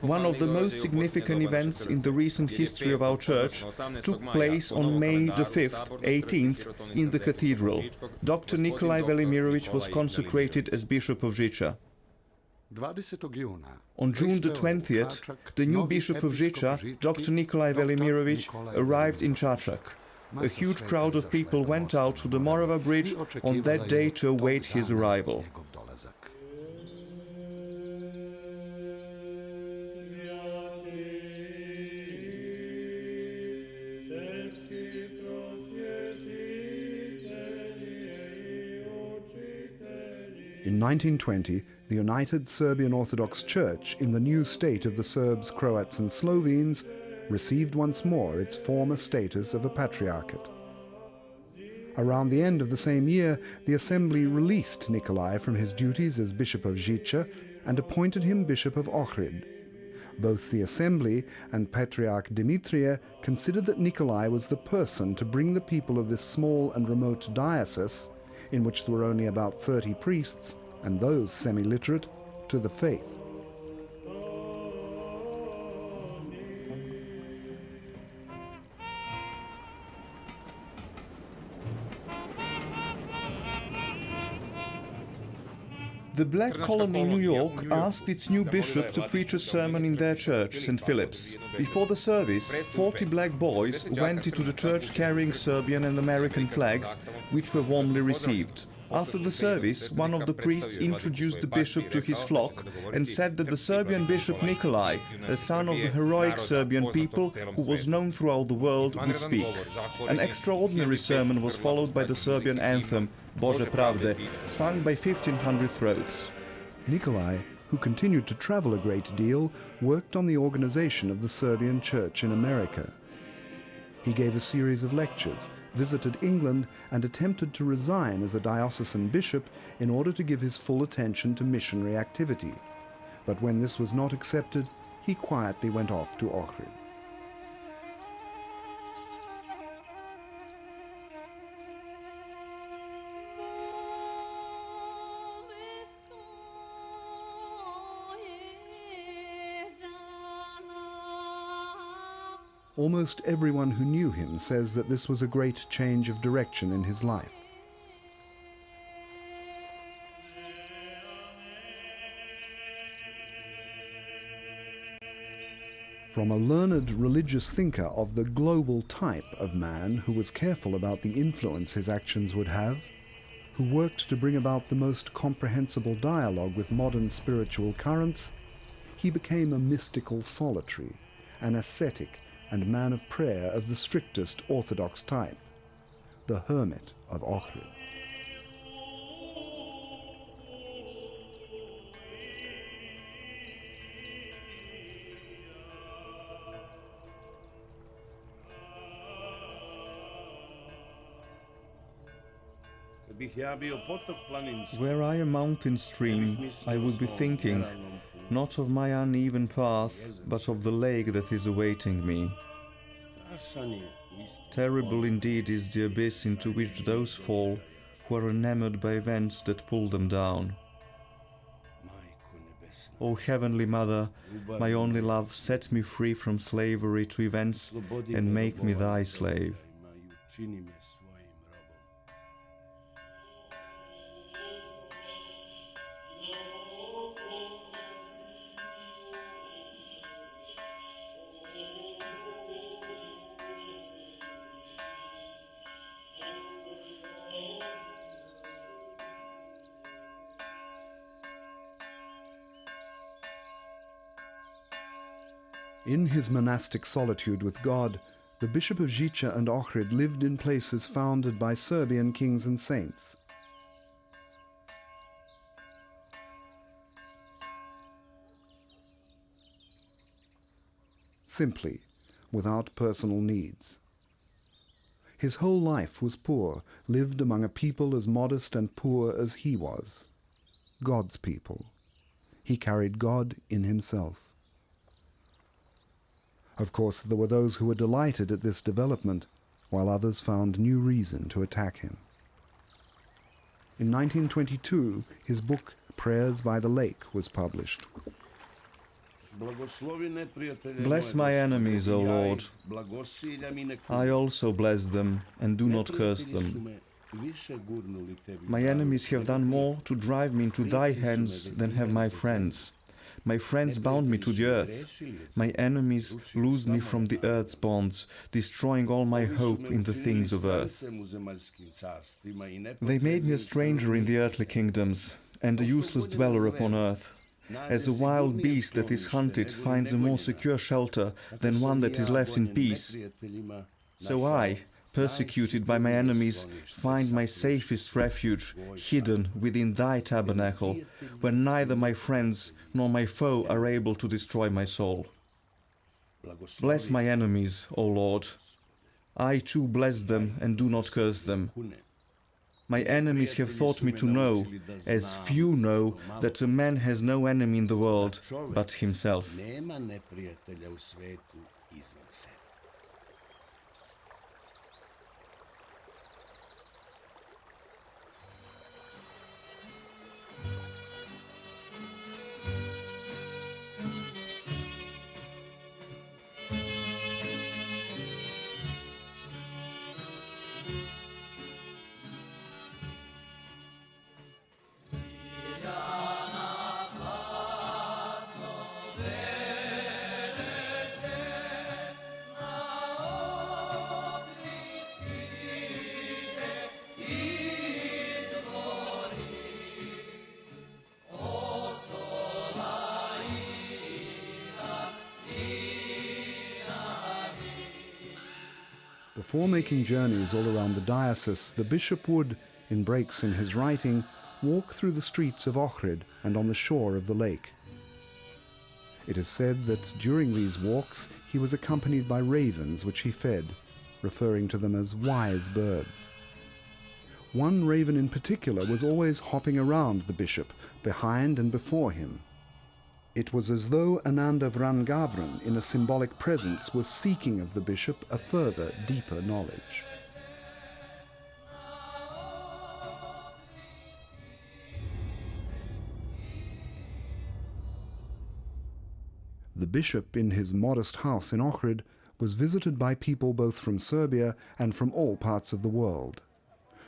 [SPEAKER 2] One of the most significant events in the recent history of our church took place on May the 5th, 18th, in the cathedral. Dr. Nikolai Velimirovich was consecrated as Bishop of Zhicha. On June the 20th, the new Bishop of Zhicha, Dr. Nikolai Velimirovich, arrived in Čačak. A huge crowd of people went out to the Morava Bridge on that day to await his arrival.
[SPEAKER 1] In 1920, the United Serbian Orthodox Church in the new state of the Serbs, Croats and Slovenes received once more its former status of a patriarchate. Around the end of the same year, the assembly released Nicholai from his duties as Bishop of Zhicha and appointed him Bishop of Ohrid. Both the assembly and Patriarch Dimitrie considered that Nicholai was the person to bring the people of this small and remote diocese, in which there were only about 30 priests, and those semi-literate, to the faith.
[SPEAKER 2] The Black Colony in New York asked its new bishop to preach a sermon in their church, St. Philip's. Before the service, 40 black boys went into the church carrying Serbian and American flags, which were warmly received. After the service, one of the priests introduced the bishop to his flock and said that the Serbian bishop Nicholai, a son of the heroic Serbian people who was known throughout the world, would speak. An extraordinary sermon was followed by the Serbian anthem, Bože pravde, sung by 1,500 throats.
[SPEAKER 1] Nicholai, who continued to travel a great deal, worked on the organization of the Serbian Church in America. He gave a series of lectures, visited England, and attempted to resign as a diocesan bishop in order to give his full attention to missionary activity. But when this was not accepted, he quietly went off to Ohrid. Almost everyone who knew him says that this was a great change of direction in his life. From a learned religious thinker of the global type of man who was careful about the influence his actions would have, who worked to bring about the most comprehensible dialogue with modern spiritual currents, he became a mystical solitary, an ascetic and man of prayer of the strictest Orthodox type, the hermit of Ohrid.
[SPEAKER 2] Were I a mountain stream, I would be thinking, not of my uneven path, but of the lake that is awaiting me. Terrible indeed is the abyss into which those fall who are enamored by events that pull them down. O Heavenly Mother, my only love, set me free from slavery to events and make me thy slave.
[SPEAKER 1] In his monastic solitude with God, the Bishop of Zhicha and Ohrid lived in places founded by Serbian kings and saints. Simply, without personal needs. His whole life was poor, lived among a people as modest and poor as he was. God's people. He carried God in himself. Of course, there were those who were delighted at this development, while others found new reason to attack him. In 1922, his book Prayers by the Lake was published.
[SPEAKER 2] Bless my enemies, O Lord. I also bless them, and do not curse them. My enemies have done more to drive me into thy hands than have my friends. My friends bound me to the earth. My enemies loosed me from the earth's bonds, destroying all my hope in the things of earth. They made me a stranger in the earthly kingdoms, and a useless dweller upon earth. As a wild beast that is hunted finds a more secure shelter than one that is left in peace, so I, persecuted by my enemies, find my safest refuge hidden within thy tabernacle, where neither my friends nor my foe are able to destroy my soul. Bless my enemies, O Lord. I too bless them and do not curse them. My enemies have thought me to know, as few know, that a man has no enemy in the world but himself.
[SPEAKER 1] Before making journeys all around the diocese, the bishop would, in breaks in his writing, walk through the streets of Ohrid and on the shore of the lake. It is said that during these walks he was accompanied by ravens which he fed, referring to them as wise birds. One raven in particular was always hopping around the bishop, behind and before him. It was as though Ananda Vrangavran, in a symbolic presence, was seeking of the bishop a further, deeper knowledge. The bishop, in his modest house in Ohrid, was visited by people both from Serbia and from all parts of the world.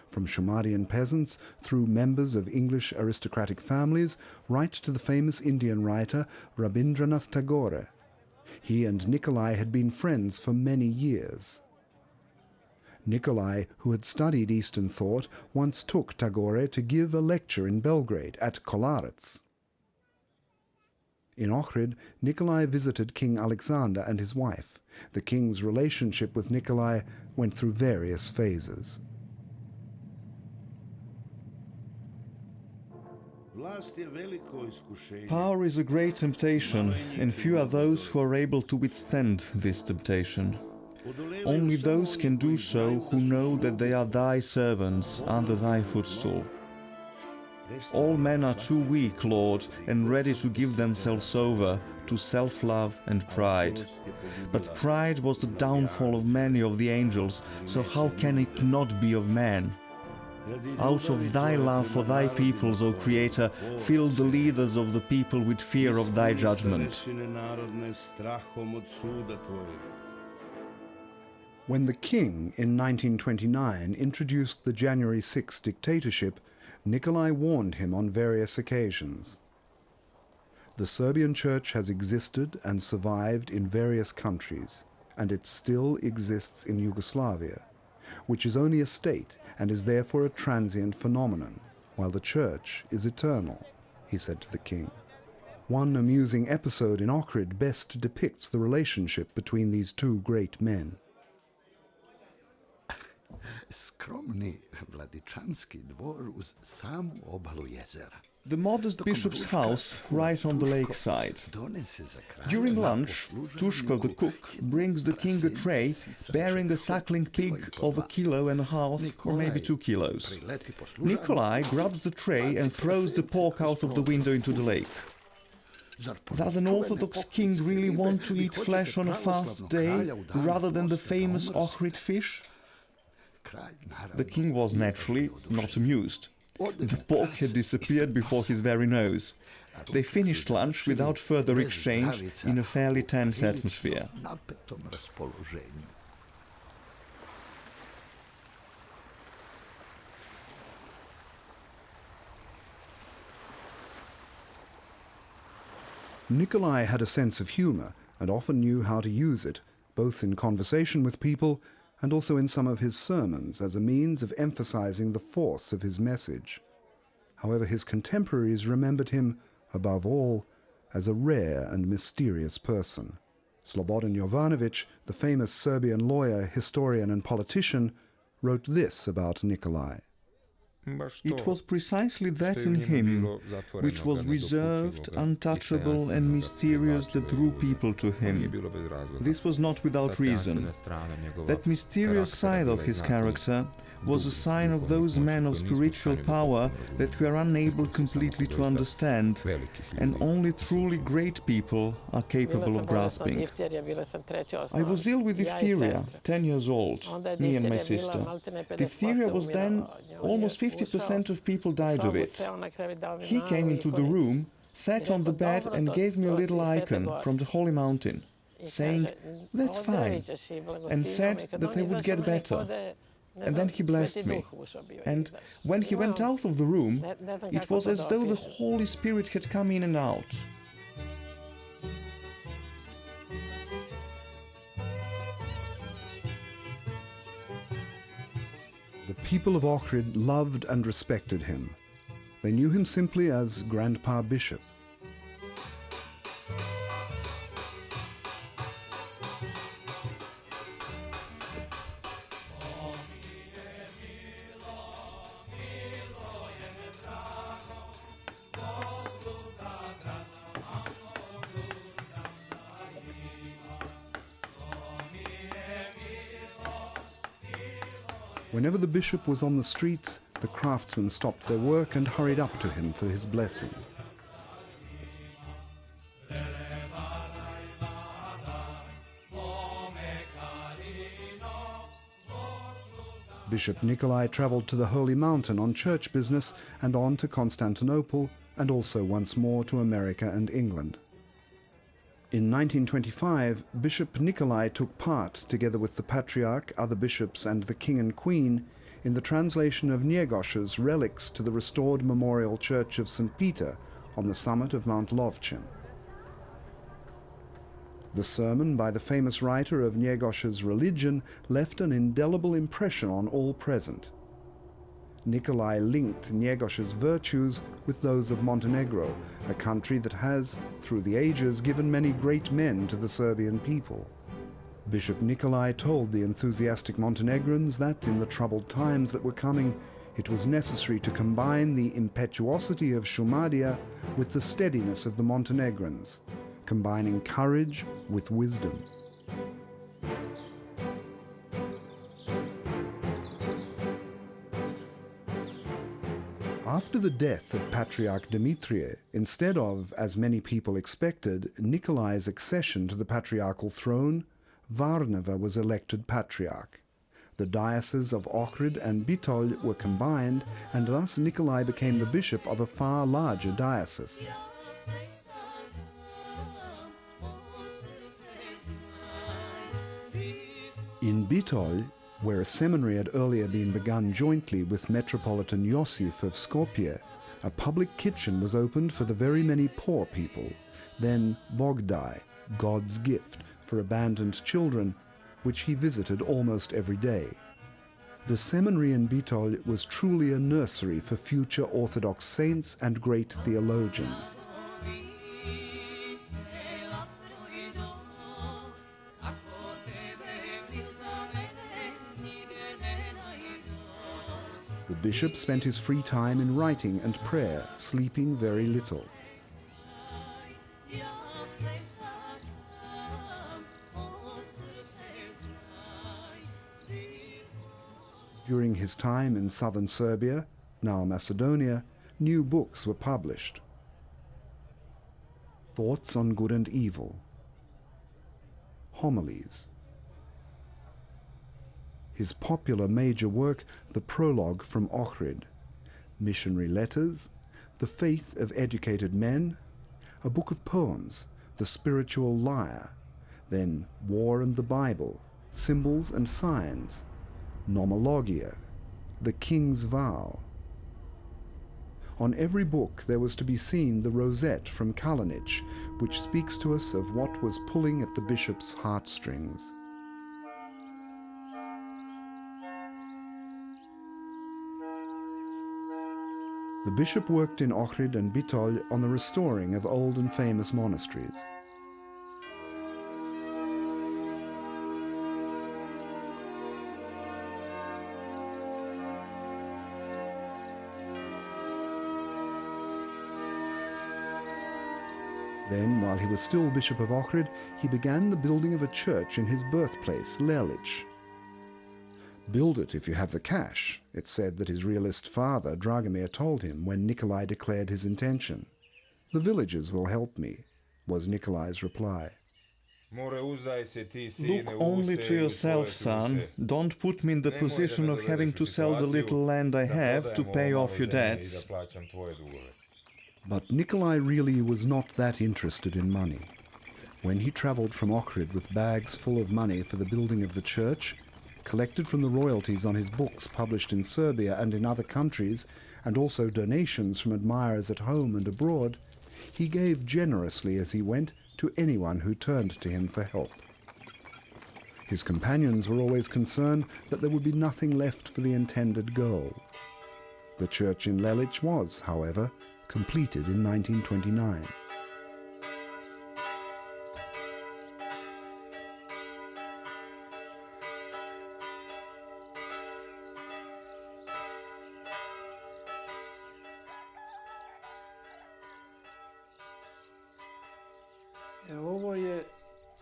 [SPEAKER 1] From Shumarian peasants through members of English aristocratic families, right to the famous Indian writer Rabindranath Tagore. He and Nicholai had been friends for many years. Nicholai, who had studied Eastern thought, once took Tagore to give a lecture in Belgrade at Kolarec. In Ohrid, Nicholai visited King Alexander and his wife. The king's relationship with Nicholai went through various phases.
[SPEAKER 2] Power is a great temptation, and few are those who are able to withstand this temptation. Only those can do so who know that they are thy servants under thy footstool. All men are too weak, Lord, and ready to give themselves over to self-love and pride. But pride was the downfall of many of the angels, so how can it not be of man? Out of thy love for thy peoples, O Creator, fill the leaders of the people with fear of thy judgment.
[SPEAKER 1] When the king, in 1929, introduced the January 6 dictatorship, Nicholai warned him on various occasions. The Serbian Church has existed and survived in various countries, and it still exists in Yugoslavia, which is only a state and is therefore a transient phenomenon, while the Church is eternal, he said to the king. One amusing episode in Ohrid best depicts the relationship between these two great men.
[SPEAKER 6] Skromny Vladichanski dvor uz samu obalu jezera.
[SPEAKER 2] The modest bishop's house, right on the lakeside. During lunch, Tushko the cook brings the king a tray bearing a suckling pig of 1.5 kilos or maybe 2 kilos. Nicholai grabs the tray and throws the pork out of the window into the lake. Does an Orthodox king really want to eat flesh on a fast day rather than the famous Ohrid fish? The king was naturally not amused. The pork had disappeared before his very nose. They finished lunch without further exchange in a fairly tense atmosphere.
[SPEAKER 1] Nicholai had a sense of humor and often knew how to use it, both in conversation with people and also in some of his sermons as a means of emphasizing the force of his message. However, his contemporaries remembered him, above all, as a rare and mysterious person. Slobodan Jovanović, the famous Serbian lawyer, historian and politician, wrote this about Nicholai.
[SPEAKER 2] It was precisely that in him which was reserved, untouchable and mysterious that drew people to him. This was not without reason. That mysterious side of his character was a sign of those men of spiritual power that we are unable completely to understand, and only truly great people are capable of grasping. I was ill with diphtheria, 10 years old, me and my sister. Diphtheria was then almost 50% of people died of it. He came into the room, sat on the bed and gave me a little icon from the Holy Mountain, saying, "That's fine," and said that I would get better. And then he blessed me. And when he went out of the room, it was as though the Holy Spirit had come in and out.
[SPEAKER 1] The people of Ohrid loved and respected him. They knew him simply as Grandpa Bishop. Whenever the bishop was on the streets, the craftsmen stopped their work and hurried up to him for his blessing. Bishop Nicholai travelled to the Holy Mountain on church business and on to Constantinople, and also once more to America and England. In 1925, Bishop Nicholai took part, together with the Patriarch, other bishops and the King and Queen, in the translation of Niegos's relics to the restored memorial church of St. Peter on the summit of Mount Lovchin. The sermon by the famous writer of Niegos's religion left an indelible impression on all present. Nicholai linked Niegos's virtues with those of Montenegro, a country that has, through the ages, given many great men to the Serbian people. Bishop Nicholai told the enthusiastic Montenegrins that, in the troubled times that were coming, it was necessary to combine the impetuosity of Šumadija with the steadiness of the Montenegrins, combining courage with wisdom. After the death of Patriarch Dimitrie, instead of, as many people expected, Nikolai's accession to the patriarchal throne, Varnava was elected patriarch. The dioceses of Ohrid and Bitol were combined, and thus Nicholai became the bishop of a far larger diocese. In Bitol, where a seminary had earlier been begun jointly with Metropolitan Iosif of Skopje, a public kitchen was opened for the very many poor people, then Bogdai, God's gift, for abandoned children, which he visited almost every day. The seminary in Bitol was truly a nursery for future Orthodox saints and great theologians. The bishop spent his free time in writing and prayer, sleeping very little. During his time in southern Serbia, now Macedonia, new books were published. Thoughts on Good and Evil, Homilies, his popular major work, The Prologue from Ohrid, Missionary Letters, The Faith of Educated Men, a book of poems, The Spiritual Lyre, then War and the Bible, Symbols and Signs, Nomologia, The King's Vow. On every book there was to be seen the rosette from Kalinic, which speaks to us of what was pulling at the bishop's heartstrings. The bishop worked in Ohrid and Bitol on the restoring of old and famous monasteries. Then, while he was still Bishop of Ohrid, he began the building of a church in his birthplace, Lelic. "Build it if you have the cash," it said that his realist father, Dragomir, told him when Nicholai declared his intention. "The villagers will help me," was Nikolai's reply.
[SPEAKER 2] Look only to yourself, son. Don't put me in the position of having to sell the little land I have to pay off your debts.
[SPEAKER 1] But Nicholai really was not that interested in money. When he travelled from Ohrid with bags full of money for the building of the church, collected from the royalties on his books published in Serbia and in other countries, and also donations from admirers at home and abroad, he gave generously as he went to anyone who turned to him for help. His companions were always concerned that there would be nothing left for the intended goal. The church in Lelic was, however, completed in 1929.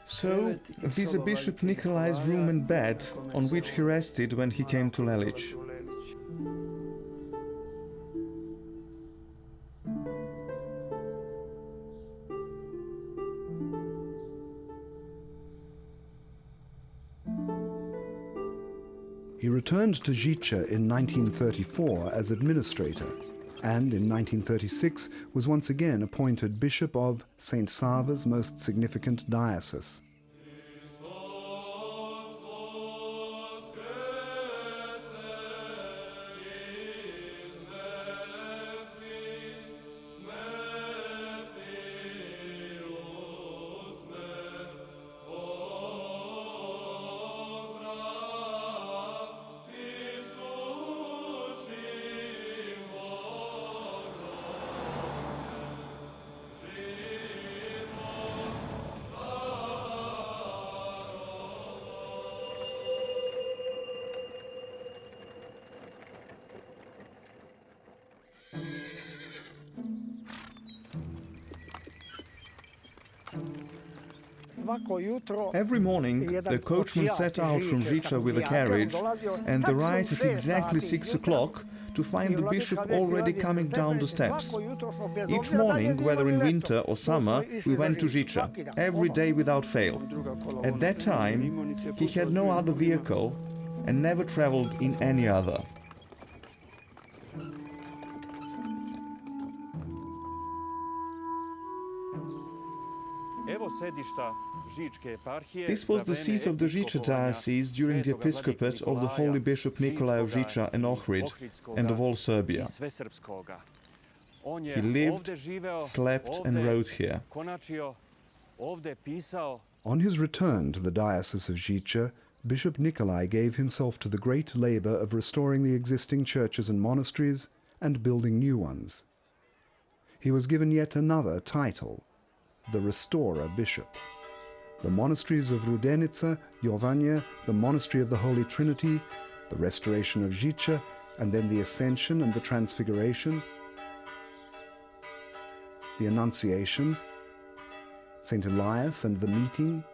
[SPEAKER 2] So, this is Bishop Nikolai's room and bed, on which he rested when he came to Lelic.
[SPEAKER 1] He returned to Zhicha in 1934 as administrator, and in 1936 was once again appointed Bishop of St. Sava's most significant diocese.
[SPEAKER 2] Every morning, the coachman set out from Zhicha with a carriage and arrived at exactly 6 o'clock to find the bishop already coming down the steps. Each morning, whether in winter or summer, we went to Zhicha, every day without fail. At that time, he had no other vehicle and never traveled in any other. This was the seat of the Zhicha diocese during the episcopate of the Holy Bishop Nikolai of Zhicha and Ohrid, and of all Serbia. He lived, slept and wrote here.
[SPEAKER 1] On his return to the Diocese of Zhicha, Bishop Nicholai gave himself to the great labor of restoring the existing churches and monasteries and building new ones. He was given yet another title, the Restorer Bishop. The monasteries of Rudenica, Jovanya, the Monastery of the Holy Trinity, the restoration of Zhicha, and then the Ascension and the Transfiguration, the Annunciation, St. Elias and the Meeting,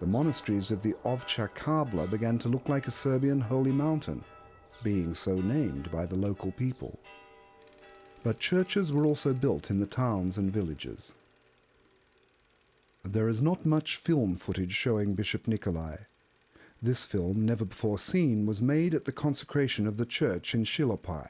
[SPEAKER 1] the monasteries of the Ovcha Kabla began to look like a Serbian holy mountain, being so named by the local people. But churches were also built in the towns and villages. There is not much film footage showing Bishop Nicholai. This film, never before seen, was made at the consecration of the church in Shilopai.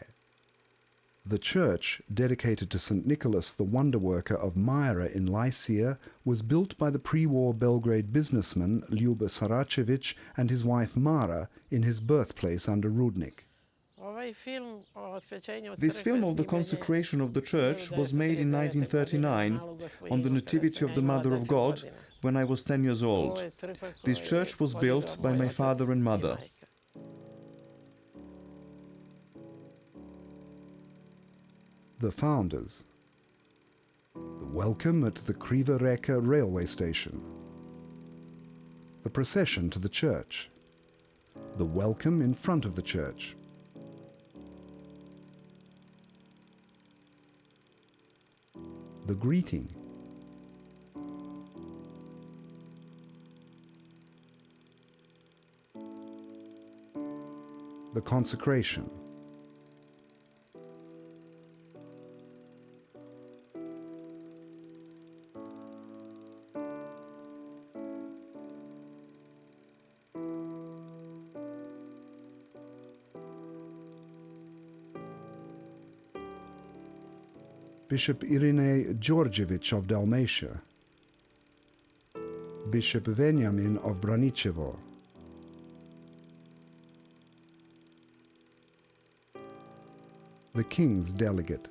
[SPEAKER 1] The church, dedicated to St. Nicholas, the wonder-worker of Myra in Lycia, was built by the pre-war Belgrade businessman Ljubo Saracevic and his wife Mara in his birthplace under Rudnik.
[SPEAKER 2] This film of the consecration of the church was made in 1939 on the Nativity of the Mother of God when I was 10 years old. This church was built by my father and mother.
[SPEAKER 1] The founders. The welcome at the Kriva Reka railway station. The procession to the church. The welcome in front of the church. The greeting. The consecration. Bishop Irine Georgievich of Dalmatia, Bishop Veniamin of Braničevo, the King's Delegate,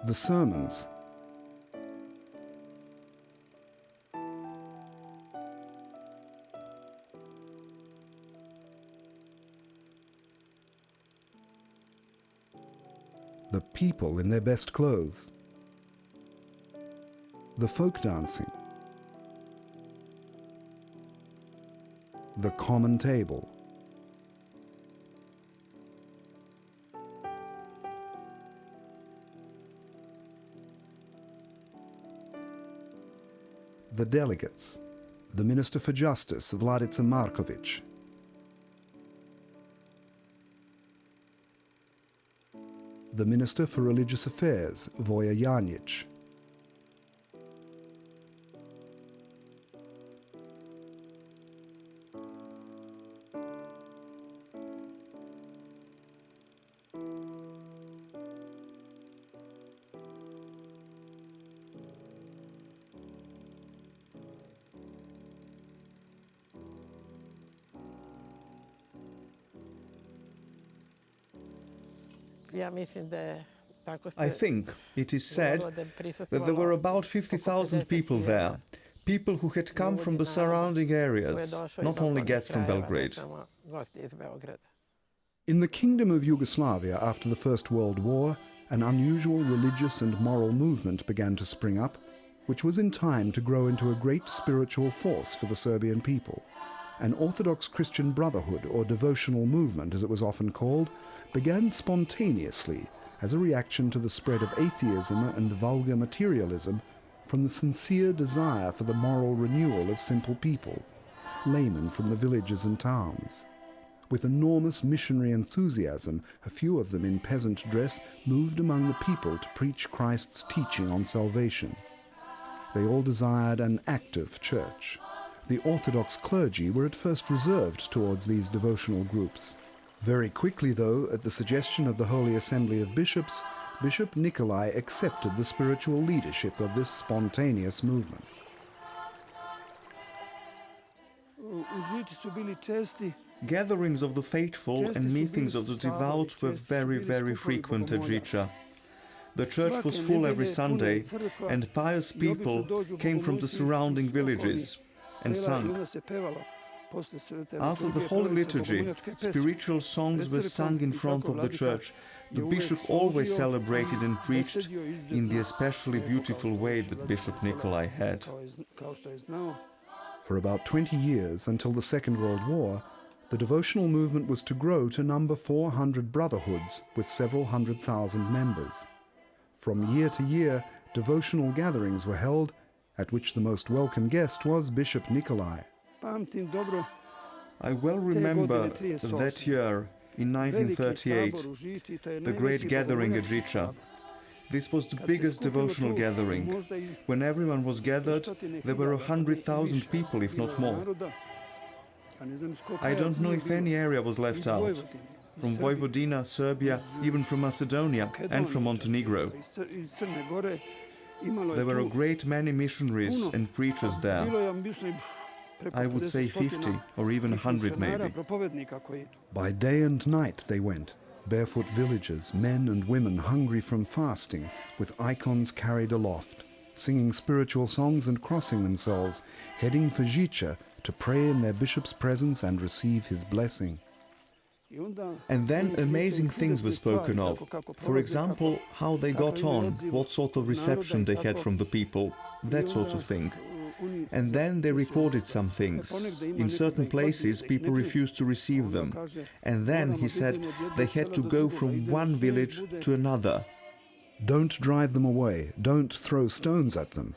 [SPEAKER 1] the sermons, the people in their best clothes, the folk dancing, the common table, the delegates, the Minister for Justice, Vladica Markovic, the Minister for Religious Affairs, Voja Janjic,
[SPEAKER 2] I think it is said that there were about 50,000 people there, people who had come from the surrounding areas, not only guests from Belgrade.
[SPEAKER 1] In the Kingdom of Yugoslavia after the First World War, an unusual religious and moral movement began to spring up, which was in time to grow into a great spiritual force for the Serbian people. An Orthodox Christian brotherhood, or devotional movement as it was often called, began spontaneously as a reaction to the spread of atheism and vulgar materialism from the sincere desire for the moral renewal of simple people, laymen from the villages and towns. With enormous missionary enthusiasm, a few of them in peasant dress moved among the people to preach Christ's teaching on salvation. They all desired an active church. The Orthodox clergy were at first reserved towards these devotional groups. Very quickly, though, at the suggestion of the Holy Assembly of Bishops, Bishop Nicholai accepted the spiritual leadership of this spontaneous movement.
[SPEAKER 2] Gatherings of the faithful and meetings of the devout were very, very frequent at Zhicha. The church was full every Sunday, and pious people came from the surrounding villages and sung. After the Holy Liturgy, spiritual songs were sung in front of the church. The bishop always celebrated and preached in the especially beautiful way that Bishop Nicholai had.
[SPEAKER 1] For about 20 years, until the Second World War, the devotional movement was to grow to number 400 brotherhoods with several 100,000 members. From year to year, devotional gatherings were held, at which the most welcome guest was Bishop Nicholai.
[SPEAKER 2] I well remember that year, in 1938, the great gathering at Zhicha. This was the biggest devotional gathering. When everyone was gathered, there were 100,000 people, if not more. I don't know if any area was left out. From Vojvodina, Serbia, even from Macedonia and from Montenegro. There were a great many missionaries and preachers there. I would say 50 or even 100 maybe.
[SPEAKER 1] By day and night they went, barefoot villagers, men and women hungry from fasting, with icons carried aloft, singing spiritual songs and crossing themselves, heading for Zhicha to pray in their bishop's presence and receive his blessing.
[SPEAKER 2] And then amazing things were spoken of. For example, how they got on, what sort of reception they had from the people, that sort of thing. And then they recorded some things. In certain places, people refused to receive them. And then, he said, they had to go from one village to another.
[SPEAKER 1] Don't drive them away, don't throw stones at them,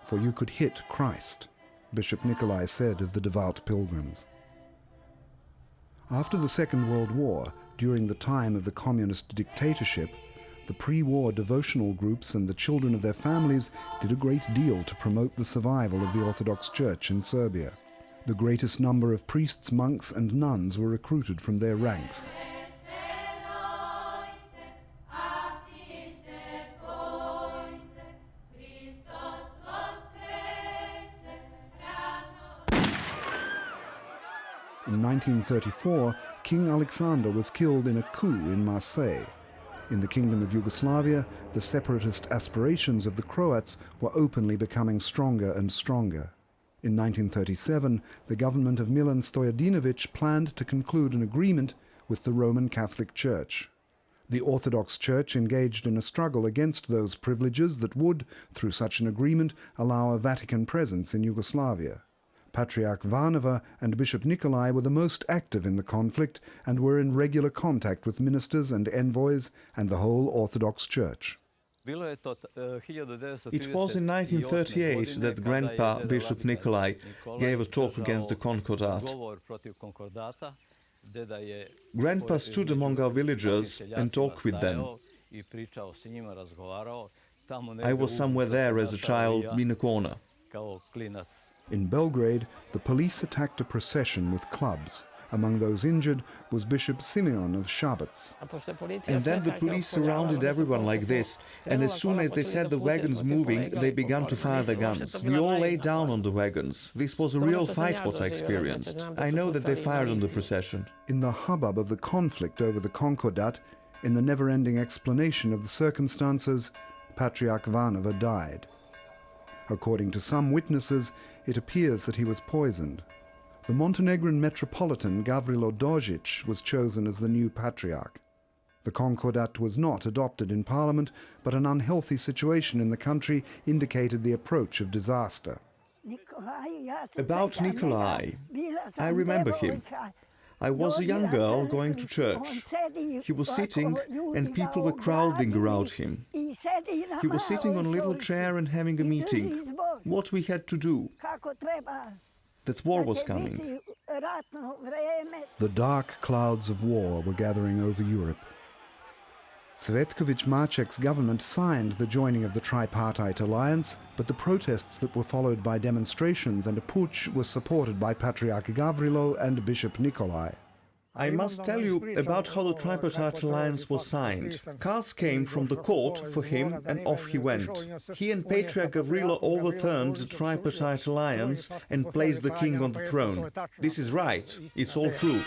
[SPEAKER 1] for you could hit Christ, Bishop Nicholai said of the devout pilgrims. After the Second World War, during the time of the communist dictatorship, the pre-war devotional groups and the children of their families did a great deal to promote the survival of the Orthodox Church in Serbia. The greatest number of priests, monks and nuns were recruited from their ranks. In 1934, King Alexander was killed in a coup in Marseille. In the Kingdom of Yugoslavia, the separatist aspirations of the Croats were openly becoming stronger and stronger. In 1937, the government of Milan Stojadinovic planned to conclude an agreement with the Roman Catholic Church. The Orthodox Church engaged in a struggle against those privileges that would, through such an agreement, allow a Vatican presence in Yugoslavia. Patriarch Varnava and Bishop Nicholai were the most active in the conflict and were in regular contact with ministers and envoys and the whole Orthodox Church.
[SPEAKER 2] It was in 1938 that Grandpa Bishop Nikolai gave a talk against the Concordat. Grandpa stood among our villagers and talked with them. I was somewhere there as a child in a corner.
[SPEAKER 1] In Belgrade, the police attacked a procession with clubs. Among those injured was Bishop Simeon of Shabatz.
[SPEAKER 2] And then the police surrounded everyone like this, and as soon as they said the wagons moving, they began to fire their guns. We all lay down on the wagons. This was a real fight what I experienced. I know that they fired on the procession.
[SPEAKER 1] In the hubbub of the conflict over the Concordat, in the never-ending explanation of the circumstances, Patriarch Varnava died. According to some witnesses, it appears that he was poisoned. The Montenegrin Metropolitan Gavrilo Dožić was chosen as the new patriarch. The Concordat was not adopted in Parliament, but an unhealthy situation in the country indicated the approach of disaster.
[SPEAKER 2] About Nicholai, I remember him. I was a young girl going to church. He was sitting and people were crowding around him. He was sitting on a little chair and having a meeting. What we had to do. That war was coming.
[SPEAKER 1] The dark clouds of war were gathering over Europe. Cvetković Marček's government signed the joining of the tripartite alliance, but the protests that were followed by demonstrations and a putsch were supported by Patriarch Gavrilo and Bishop Nicholai.
[SPEAKER 2] I must tell you about how the tripartite alliance was signed. Cars came from the court for him and off he went. He and Patriarch Gavrilo overturned the tripartite alliance and placed the king on the throne. This is right. It's all true.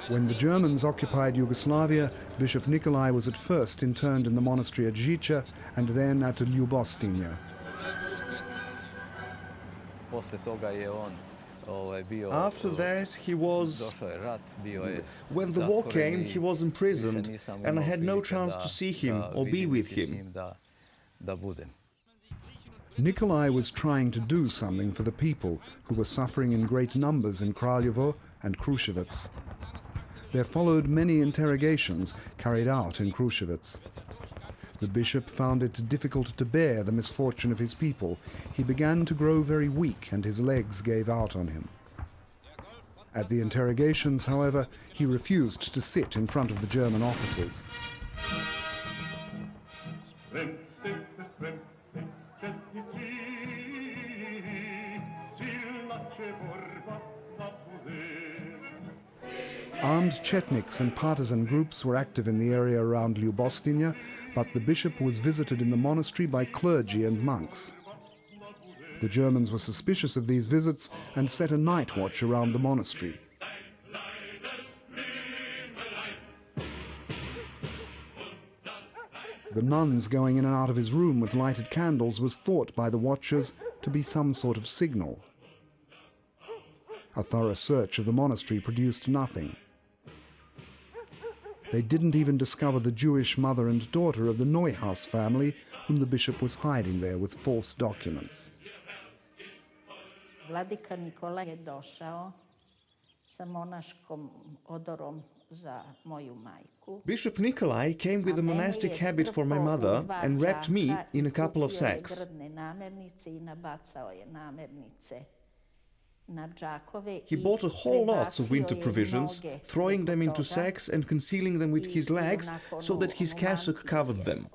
[SPEAKER 1] When the Germans occupied Yugoslavia, Bishop Nicholai was at first interned in the monastery at Zhicha and then at Ljubostinja.
[SPEAKER 2] After that, he was... When the war came, he was imprisoned, and I had no chance to see him or be with him.
[SPEAKER 1] Nicholai was trying to do something for the people who were suffering in great numbers in Kraljevo and Kruševac. There followed many interrogations carried out in Kruševac. The bishop found it difficult to bear the misfortune of his people. He began to grow very weak and his legs gave out on him. At the interrogations, however, he refused to sit in front of the German officers. Armed Chetniks and partisan groups were active in the area around Ljubostinja, but the bishop was visited in the monastery by clergy and monks. The Germans were suspicious of these visits and set a night watch around the monastery. The nuns going in and out of his room with lighted candles was thought by the watchers to be some sort of signal. A thorough search of the monastery produced nothing. They didn't even discover the Jewish mother and daughter of the Neuhaus family, whom the bishop was hiding there with false documents.
[SPEAKER 7] Vladika Nikolai je došao sa monaškom odorom za moju majku.
[SPEAKER 2] Bishop Nicholai came with a monastic habit for my mother and wrapped me in a couple of sacks. He bought a whole lot of winter provisions, throwing them into sacks and concealing them with his legs so that his cassock covered them.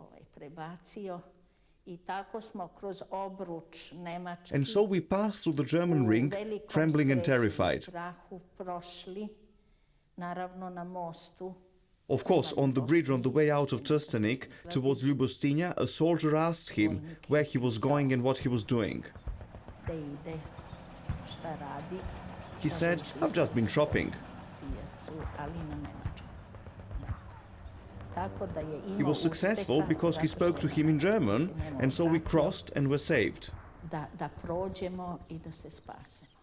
[SPEAKER 2] And so we passed through the German ring, trembling and terrified. Of course, on the bridge on the way out of Trstenik towards Ljubostinja, a soldier asked him where he was going and what he was doing. He said, "I've just been shopping." He was successful because he spoke to him in German, and so we crossed and were saved.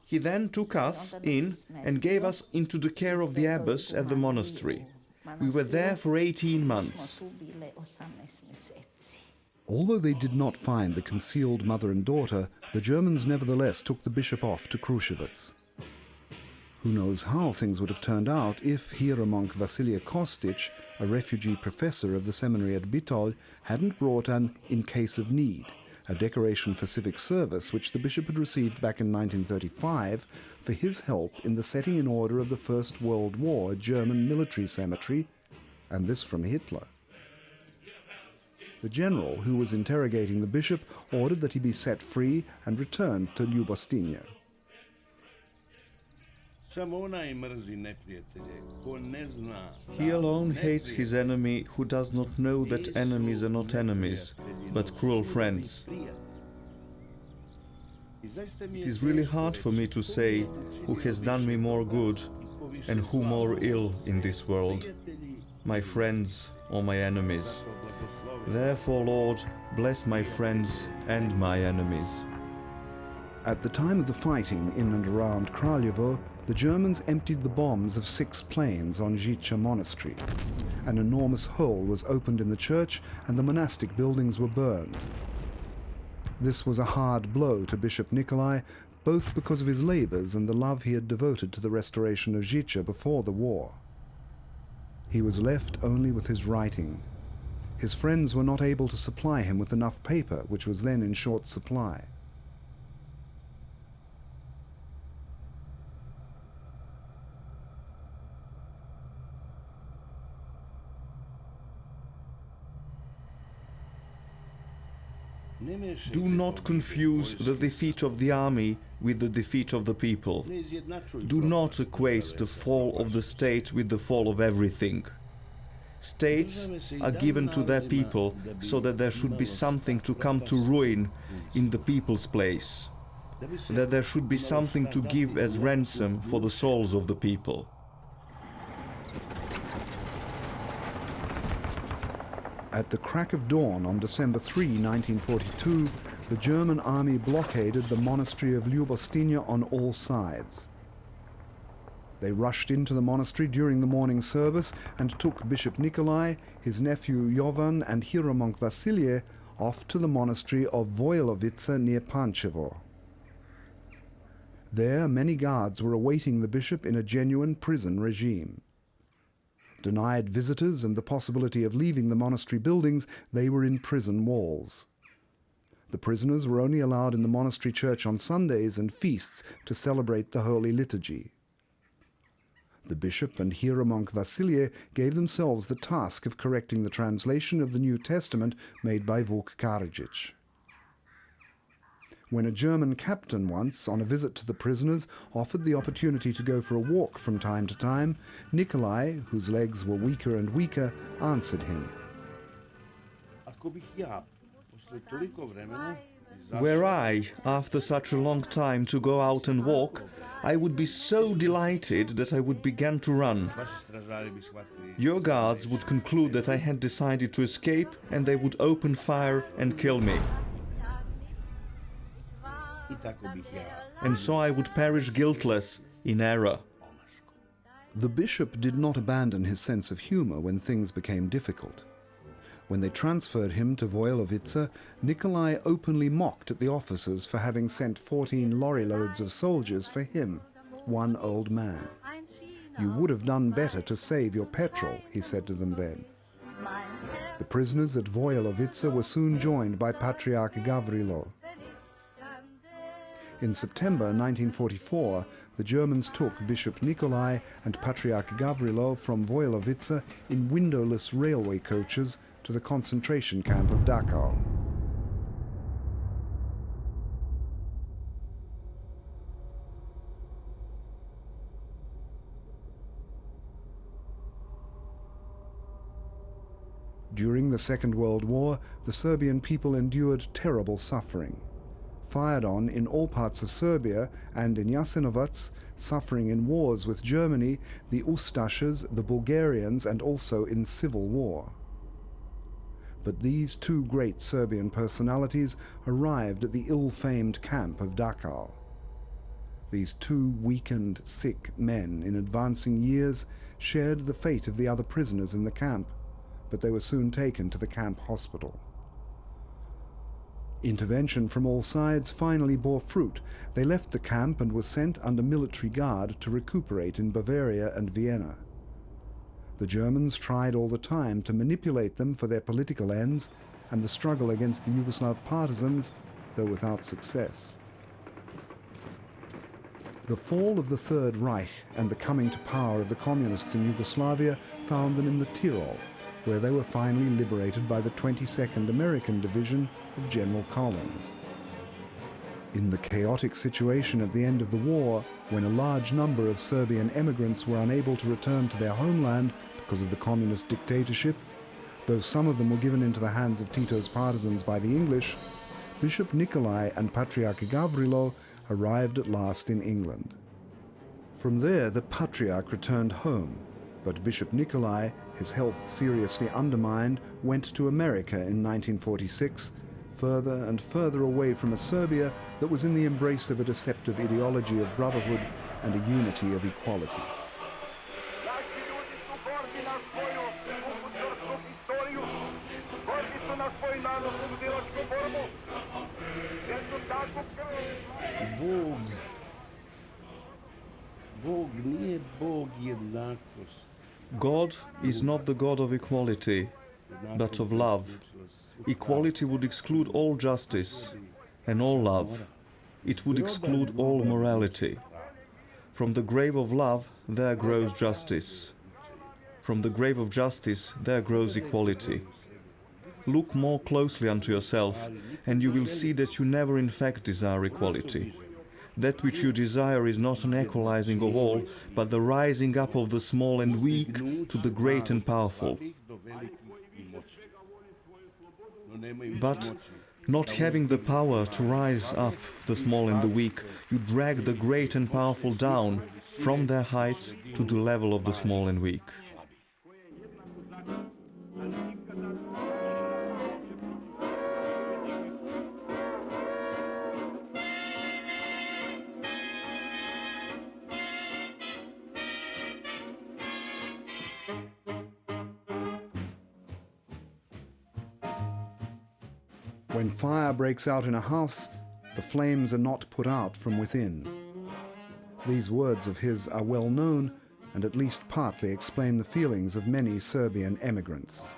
[SPEAKER 2] He then took us in and gave us into the care of the abbess at the monastery. We were there for 18 months.
[SPEAKER 1] Although they did not find the concealed mother and daughter, the Germans nevertheless took the bishop off to Kruševac. Who knows how things would have turned out if hieromonk Vasilije Kostic, a refugee professor of the seminary at Bitol, hadn't brought an "in case of need," a decoration for civic service which the bishop had received back in 1935 for his help in the setting in order of the First World War German military cemetery, and this from Hitler. The general, who was interrogating the bishop, ordered that he be set free and returned to Ljubostinje.
[SPEAKER 2] He alone hates his enemy who does not know that enemies are not enemies, but cruel friends. It is really hard for me to say who has done me more good and who more ill in this world, my friends or my enemies. Therefore, Lord, bless my friends and my enemies.
[SPEAKER 1] At the time of the fighting in and around Kraljevo, the Germans emptied the bombs of 6 planes on Zhicha monastery. An enormous hole was opened in the church and the monastic buildings were burned. This was a hard blow to Bishop Nicholai, both because of his labors and the love he had devoted to the restoration of Zhicha before the war. He was left only with his writing. His friends were not able to supply him with enough paper, which was then in short supply.
[SPEAKER 2] Do not confuse the defeat of the army with the defeat of the people. Do not equate the fall of the state with the fall of everything. States are given to their people so that there should be something to come to ruin in the people's place, that there should be something to give as ransom for the souls of the people.
[SPEAKER 1] At the crack of dawn on December 3, 1942, the German army blockaded the monastery of Ljubostinje on all sides. They rushed into the monastery during the morning service and took Bishop Nicholai, his nephew Jovan and hieromonk Vasilije off to the monastery of Vojilovice near Pančevo. There many guards were awaiting the bishop in a genuine prison regime. Denied visitors and the possibility of leaving the monastery buildings, they were in prison walls. The prisoners were only allowed in the monastery church on Sundays and feasts to celebrate the Holy Liturgy. The bishop and hieromonk Vasilije gave themselves the task of correcting the translation of the New Testament made by Vuk Karadžić. When a German captain once, on a visit to the prisoners, offered the opportunity to go for a walk from time to time, Nicholai, whose legs were weaker and weaker, answered him.
[SPEAKER 2] Were I, after such a long time, to go out and walk, I would be so delighted that I would begin to run. Your guards would conclude that I had decided to escape and they would open fire and kill me. And so I would perish guiltless in error.
[SPEAKER 1] The bishop did not abandon his sense of humor when things became difficult. When they transferred him to Vojilovice, Nicholai openly mocked at the officers for having sent 14 lorry loads of soldiers for him, one old man. "You would have done better to save your petrol," he said to them then. The prisoners at Vojilovice were soon joined by Patriarch Gavrilo. In September 1944, the Germans took Bishop Nicholai and Patriarch Gavrilo from Vojilovice in windowless railway coaches to the concentration camp of Dachau. During the Second World War, the Serbian people endured terrible suffering. Fired on in all parts of Serbia and in Jasenovac, suffering in wars with Germany, the Ustašes, the Bulgarians, and also in civil war. But these two great Serbian personalities arrived at the ill-famed camp of Dachau. These two weakened, sick men in advancing years shared the fate of the other prisoners in the camp, but they were soon taken to the camp hospital. Intervention from all sides finally bore fruit. They left the camp and were sent under military guard to recuperate in Bavaria and Vienna. The Germans tried all the time to manipulate them for their political ends and the struggle against the Yugoslav partisans, though without success. The fall of the Third Reich and the coming to power of the communists in Yugoslavia found them in the Tyrol, where they were finally liberated by the 22nd American Division of General Collins. In the chaotic situation at the end of the war, when a large number of Serbian emigrants were unable to return to their homeland because of the communist dictatorship, though some of them were given into the hands of Tito's partisans by the English, Bishop Nicholai and Patriarch Gavrilo arrived at last in England. From there, the Patriarch returned home, but Bishop Nicholai, his health seriously undermined, went to America in 1946, further and further away from a Serbia that was in the embrace of a deceptive ideology of brotherhood and a unity of equality.
[SPEAKER 2] God is not the God of equality, but of love. Equality would exclude all justice, and all love. It would exclude all morality. From the grave of love, there grows justice. From the grave of justice, there grows equality. Look more closely unto yourself, and you will see that you never in fact desire equality. That which you desire is not an equalizing of all, but the rising up of the small and weak to the great and powerful. But, not having the power to rise up the small and the weak, you drag the great and powerful down from their heights to the level of the small and weak.
[SPEAKER 1] When fire breaks out in a house, the flames are not put out from within. These words of his are well known and at least partly explain the feelings of many Serbian emigrants.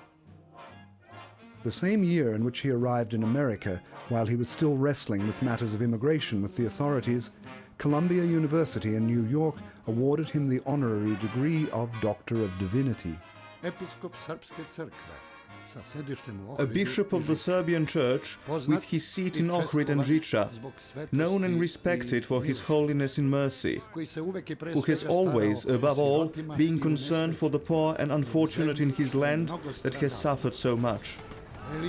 [SPEAKER 1] The same year in which he arrived in America, while he was still wrestling with matters of immigration with the authorities, Columbia University in New York awarded him the honorary degree of Doctor of Divinity.
[SPEAKER 2] A bishop of the Serbian Church, with his seat in Ohrid and Zhicha, known and respected for his holiness in mercy, who has always, above all, been concerned for the poor and unfortunate in his land that has suffered so much.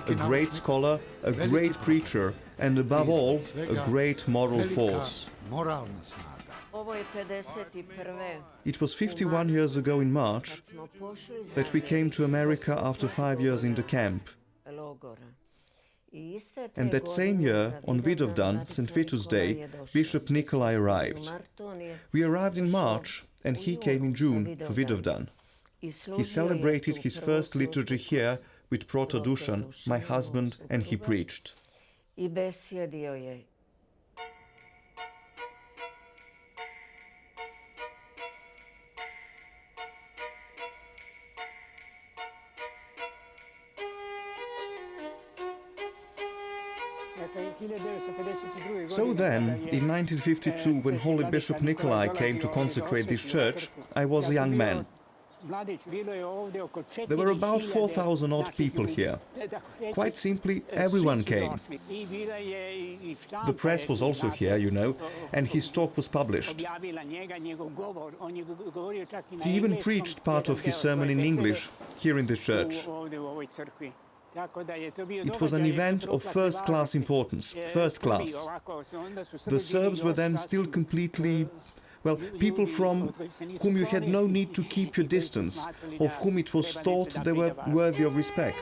[SPEAKER 2] A great scholar, a great preacher, and above all, a great moral force. It was 51 years ago in March that we came to America after 5 years in the camp. And that same year, on Vidovdan, St. Vitus's Day, Bishop Nicholai arrived. We arrived in March, and he came in June for Vidovdan. He celebrated his first liturgy here with Proto Dusan, my husband, and he preached. So then, in 1952, when Holy Bishop Nicholai came to consecrate this church, I was a young man. There were about 4,000 odd people here. Quite simply, everyone came. The press was also here, you know, and his talk was published. He even preached part of his sermon in English here in this church. It was an event of first-class importance, first class. The Serbs were then still completely, well, people from whom you had no need to keep your distance, of whom it was thought they were worthy of respect.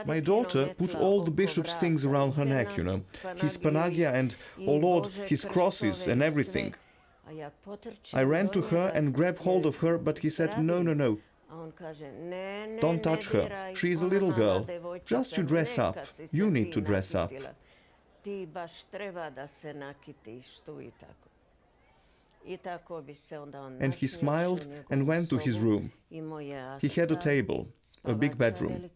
[SPEAKER 2] My daughter put all the bishop's things around her neck, you know, his panagia and, oh Lord, his crosses and everything. I ran to her and grabbed hold of her, but he said, no, no, no, don't touch her. She is a little girl. Just you dress up. You need to dress up. And he smiled and went to his room. He had a table, a big bedroom.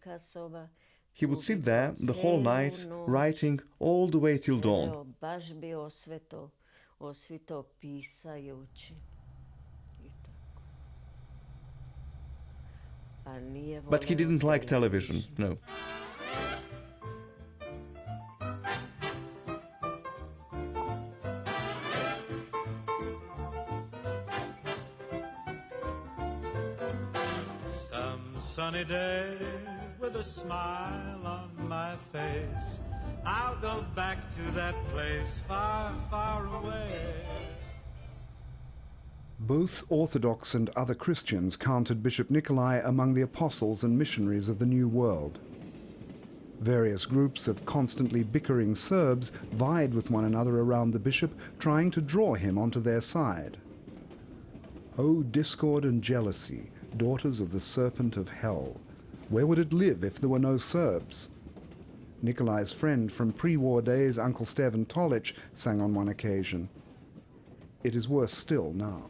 [SPEAKER 2] He would sit there the whole night, writing all the way till dawn. But he didn't like television, no.
[SPEAKER 8] Sunny day with a smile on my face, I'll go back to that place far, far away.
[SPEAKER 1] Both Orthodox and other Christians counted Bishop Nicholai among the apostles and missionaries of the New World. Various groups of constantly bickering Serbs vied with one another around the bishop, trying to draw him onto their side. O discord and jealousy, daughters of the serpent of hell, where would it live if there were no Serbs? Nikolai's friend from pre-war days, Uncle Stevan Tolic, sang on one occasion. It is worse still now.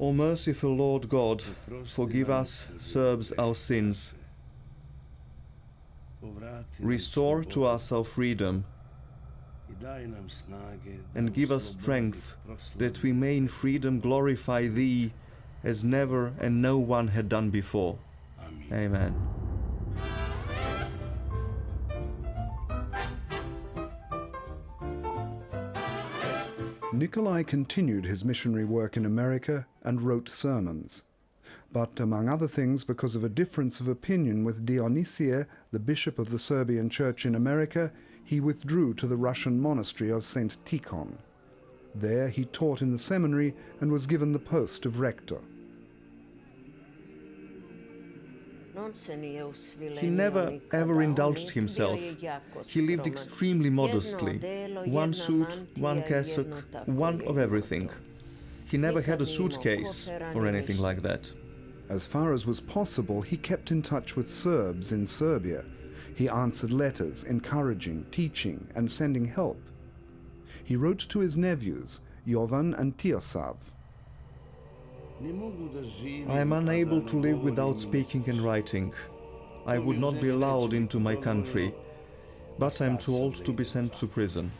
[SPEAKER 2] O merciful Lord God, forgive us, Serbs, our sins. Restore to us our freedom, and give us strength, that we may in freedom glorify Thee, as never and no one had done before. Amen.
[SPEAKER 1] Nicholai continued his missionary work in America and wrote sermons. But, among other things, because of a difference of opinion with Dionysie, the bishop of the Serbian Church in America, he withdrew to the Russian monastery of St. Tikhon. There he taught in the seminary and was given the post of rector.
[SPEAKER 2] He never ever indulged himself. He lived extremely modestly. One suit, one cassock, one of everything. He never had a suitcase or anything like that.
[SPEAKER 1] As far as was possible, he kept in touch with Serbs in Serbia. He answered letters, encouraging, teaching, and sending help. He wrote to his nephews, Jovan and Tiosav.
[SPEAKER 2] I am unable to live without speaking and writing. I would not be allowed into my country, but I am too old to be sent to prison.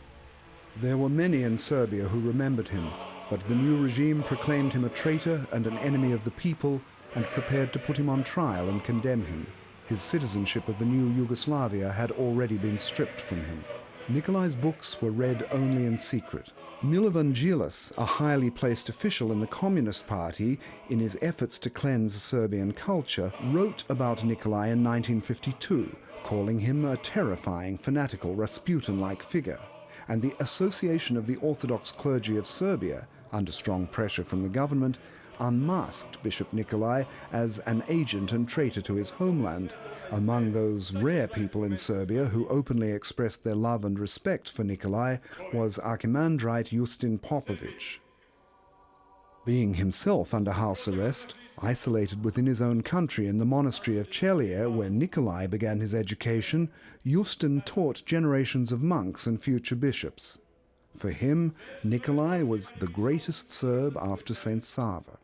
[SPEAKER 1] There were many in Serbia who remembered him, but the new regime proclaimed him a traitor and an enemy of the people and prepared to put him on trial and condemn him. His citizenship of the new Yugoslavia had already been stripped from him. Nikolai's books were read only in secret. Milovan Djilas, a highly placed official in the Communist Party, in his efforts to cleanse Serbian culture, wrote about Nicholai in 1952, calling him a terrifying, fanatical, Rasputin-like figure. And the Association of the Orthodox Clergy of Serbia, under strong pressure from the government, unmasked Bishop Nicholai as an agent and traitor to his homeland. Among those rare people in Serbia who openly expressed their love and respect for Nicholai was Archimandrite Justin Popovic. Being himself under house arrest, isolated within his own country in the monastery of Chelia, where Nicholai began his education, Justin taught generations of monks and future bishops. For him, Nicholai was the greatest Serb after Saint Sava.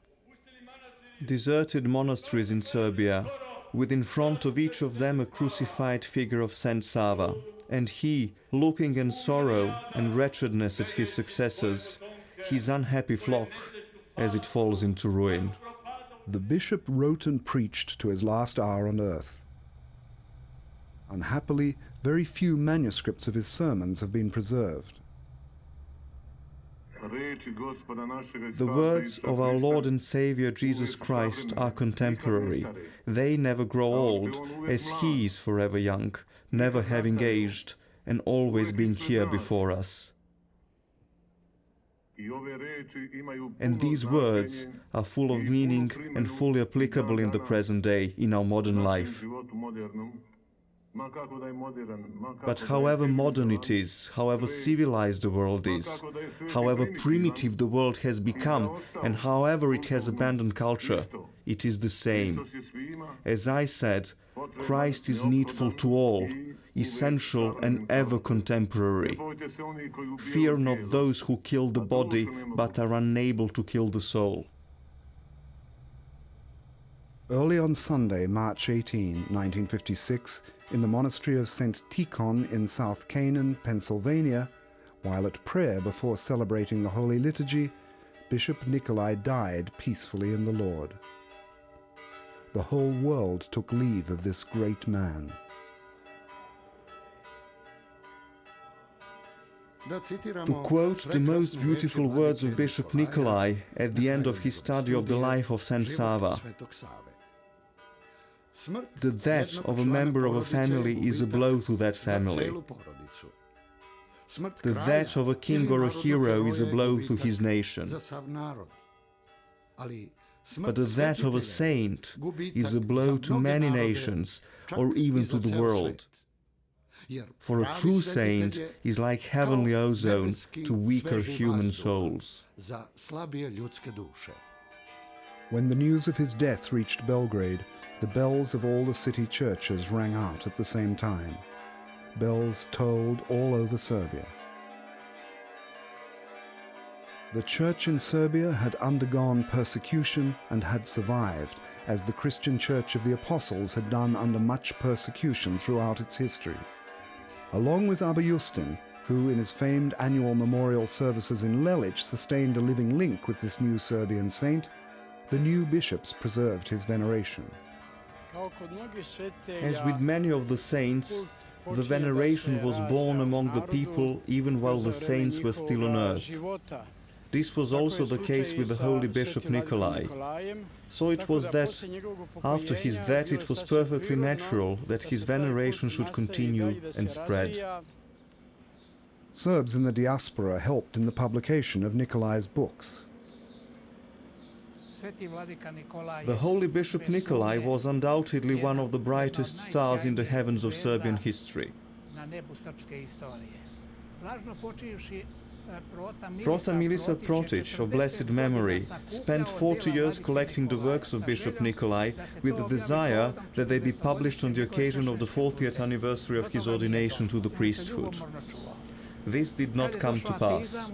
[SPEAKER 2] Deserted monasteries in Serbia, with in front of each of them a crucified figure of Saint Sava, and he, looking in sorrow and wretchedness at his successors, his unhappy flock, as it falls into ruin.
[SPEAKER 1] The bishop wrote and preached to his last hour on earth. Unhappily, very few manuscripts of his sermons have been preserved.
[SPEAKER 2] The words of our Lord and Saviour Jesus Christ are contemporary. They never grow old, as He is forever young, never having aged, and always being here before us. And these words are full of meaning and fully applicable in the present day, in our modern life. But however modern it is, however civilized the world is, however primitive the world has become, and however it has abandoned culture, it is the same. As I said, Christ is needful to all, essential and ever contemporary. Fear not those who kill the body, but are unable to kill the soul.
[SPEAKER 1] Early on Sunday, March 18, 1956, in the monastery of St. Tikhon in South Canaan, Pennsylvania, while at prayer before celebrating the Holy Liturgy, Bishop Nicholai died peacefully in the Lord. The whole world took leave of this great man.
[SPEAKER 2] To quote the most beautiful words of Bishop Nicholai at the end of his study of the life of Saint Sava, the death of a member of a family is a blow to that family. The death of a king or a hero is a blow to his nation. But the death of a saint is a blow to many nations, or even to the world. For a true saint is like heavenly ozone to weaker human souls.
[SPEAKER 1] When the news of his death reached Belgrade, the bells of all the city churches rang out at the same time. Bells tolled all over Serbia. The church in Serbia had undergone persecution and had survived, as the Christian Church of the Apostles had done under much persecution throughout its history. Along with Abba Justin, who in his famed annual memorial services in Lelic sustained a living link with this new Serbian saint, the new bishops preserved his veneration.
[SPEAKER 2] As with many of the saints, the veneration was born among the people even while the saints were still on earth. This was also the case with the holy Bishop Nicholai. So it was that, after his death, it was perfectly natural that his veneration should continue and spread.
[SPEAKER 1] Serbs in the diaspora helped in the publication of Nikolai's books.
[SPEAKER 2] The holy Bishop Nicholai was undoubtedly one of the brightest stars in the heavens of Serbian history. Prota Milica Protic, of blessed memory, spent 40 years collecting the works of Bishop Nicholai with the desire that they be published on the occasion of the 40th anniversary of his ordination to the priesthood. This did not come to pass,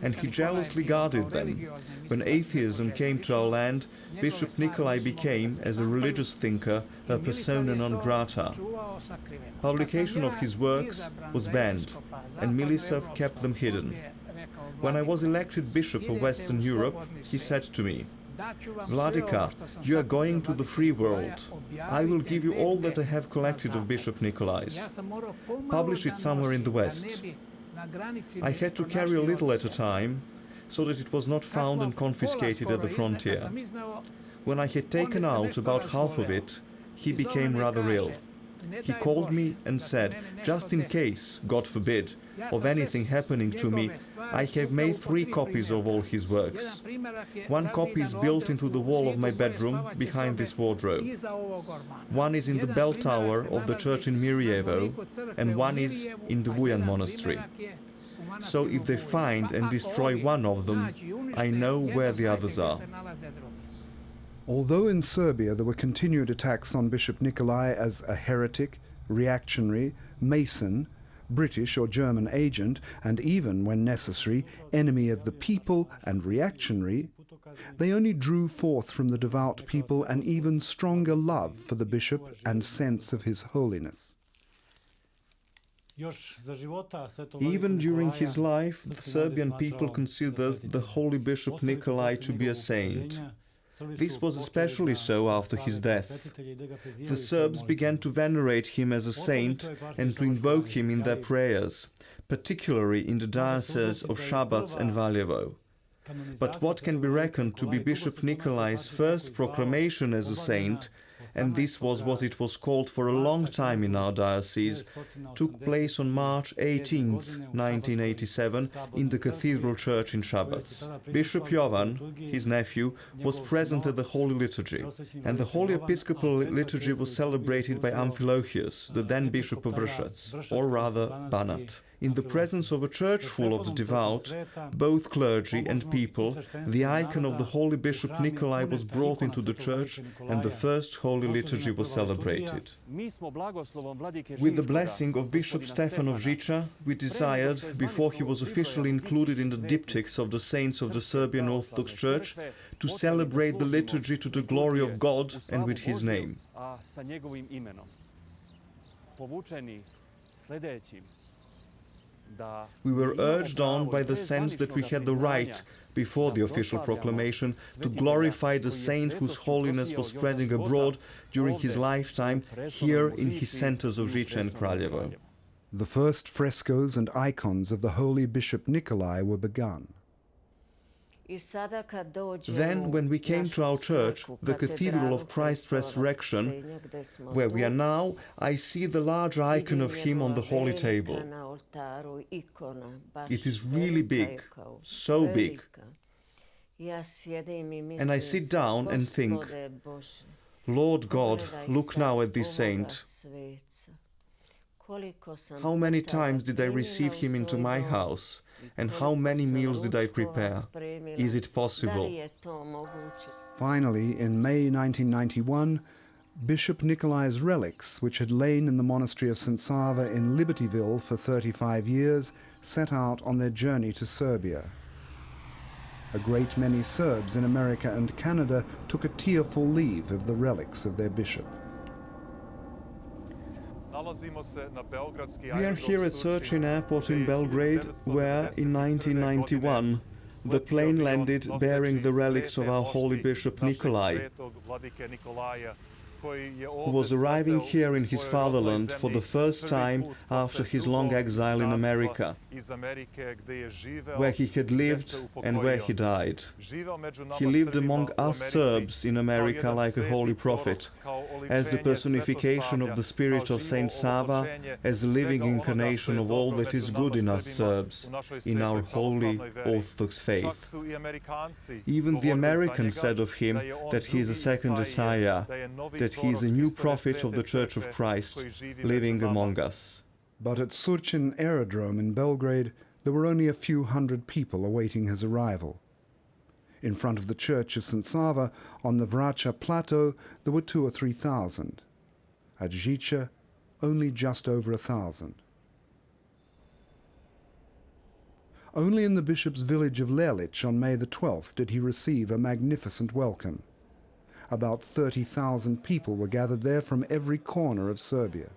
[SPEAKER 2] and he jealously guarded them. When atheism came to our land, Bishop Nicholai became, as a religious thinker, a persona non grata. Publication of his works was banned, and Milica kept them hidden. When I was elected Bishop of Western Europe, he said to me, "Vladika, you are going to the free world. I will give you all that I have collected of Bishop Nikolai's. Publish it somewhere in the West." I had to carry a little at a time, so that it was not found and confiscated at the frontier. When I had taken out about half of it, he became rather ill. He called me and said, "Just in case, God forbid, of anything happening to me, I have made 3 copies of all his works. One copy is built into the wall of my bedroom behind this wardrobe. One is in the bell tower of the church in Mirjevo, and one is in the Vujan monastery. So if they find and destroy one of them, I know where the others are."
[SPEAKER 1] Although in Serbia there were continued attacks on Bishop Nicholai as a heretic, reactionary, Mason, British or German agent, and even, when necessary, enemy of the people and reactionary, they only drew forth from the devout people an even stronger love for the bishop and sense of his holiness.
[SPEAKER 2] Even during his life, the Serbian people considered the holy Bishop Nicholai to be a saint. This was especially so after his death. The Serbs began to venerate him as a saint and to invoke him in their prayers, particularly in the dioceses of Šabac and Valjevo. But what can be reckoned to be Bishop Nikolai's first proclamation as a saint and this was what it was called for a long time in our diocese, took place on March 18th, 1987, in the Cathedral Church in Szabadz. Bishop Jovan, his nephew, was present at the Holy Liturgy, and the Holy Episcopal Liturgy was celebrated by Amphilochius, the then Bishop of Vršac, or rather Banat. In the presence of a church full of the devout, both clergy and people, the icon of the Holy Bishop Nicholai was brought into the church and the first Holy Liturgy was celebrated. With the blessing of Bishop Stefan of Zhicha, we desired, before he was officially included in the diptychs of the saints of the Serbian Orthodox Church, to celebrate the liturgy to the glory of God and with his name. We were urged on by the sense that we had the right, before the official proclamation, to glorify the saint whose holiness was spreading abroad during his lifetime here in his centers of Zhicha and Kraljevo.
[SPEAKER 1] The first frescoes and icons of the holy Bishop Nicholai were begun.
[SPEAKER 2] Then, when we came to our church, the Cathedral of Christ's Resurrection, where we are now, I see the large icon of him on the holy table. It is really big, so big. And I sit down and think, Lord God, look now at this saint. How many times did I receive him into my house? And how many meals did I prepare? Is it possible?
[SPEAKER 1] Finally, in May 1991, Bishop Nikolai's relics, which had lain in the monastery of St. Sava in Libertyville for 35 years, set out on their journey to Serbia. A great many Serbs in America and Canada took a tearful leave of the relics of their bishop.
[SPEAKER 2] We are here at Surčin Airport in Belgrade, where, in 1991, the plane landed bearing the relics of our Holy Bishop Nicholai, who was arriving here in his fatherland for the first time after his long exile in America, where he had lived and where he died. He lived among us Serbs in America like a holy prophet, as the personification of the spirit of Saint Sava, as a living incarnation of all that is good in us Serbs, in our holy Orthodox faith. Even the Americans said of him that he is a second Messiah, that he is a new prophet of the Church of Christ, living among us.
[SPEAKER 1] But at Surčin Aerodrome in Belgrade, there were only a few hundred people awaiting his arrival. In front of the church of St. Sava, on the Vraća plateau, there were 2,000 or 3,000. At Zhicha, only just over 1,000. Only in the bishop's village of Lelic on May the 12th did he receive a magnificent welcome. About 30,000 people were gathered there from every corner of Serbia.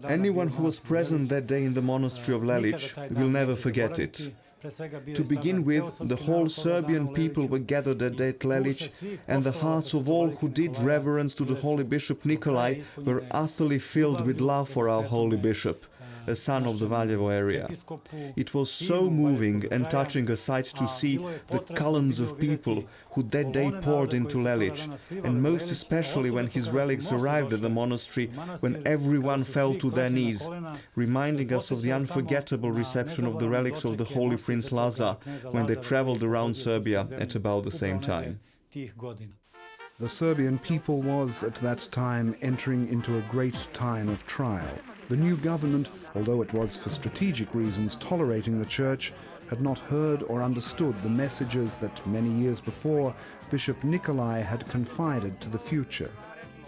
[SPEAKER 2] Anyone who was present that day in the monastery of Lelic will never forget it. To begin with, the whole Serbian people were gathered that day at Lelic, and the hearts of all who did reverence to the Holy Bishop Nicholai were utterly filled with love for our Holy Bishop, a son of the Valjevo area. It was so moving and touching a sight to see the columns of people who that day poured into Lelic, and most especially when his relics arrived at the monastery, when everyone fell to their knees, reminding us of the unforgettable reception of the relics of the Holy Prince Lazar when they traveled around Serbia at about the same time.
[SPEAKER 1] The Serbian people was, at that time, entering into a great time of trial. The new government, although it was for strategic reasons tolerating the church, had not heard or understood the messages that many years before Bishop Nicholai had confided to the future.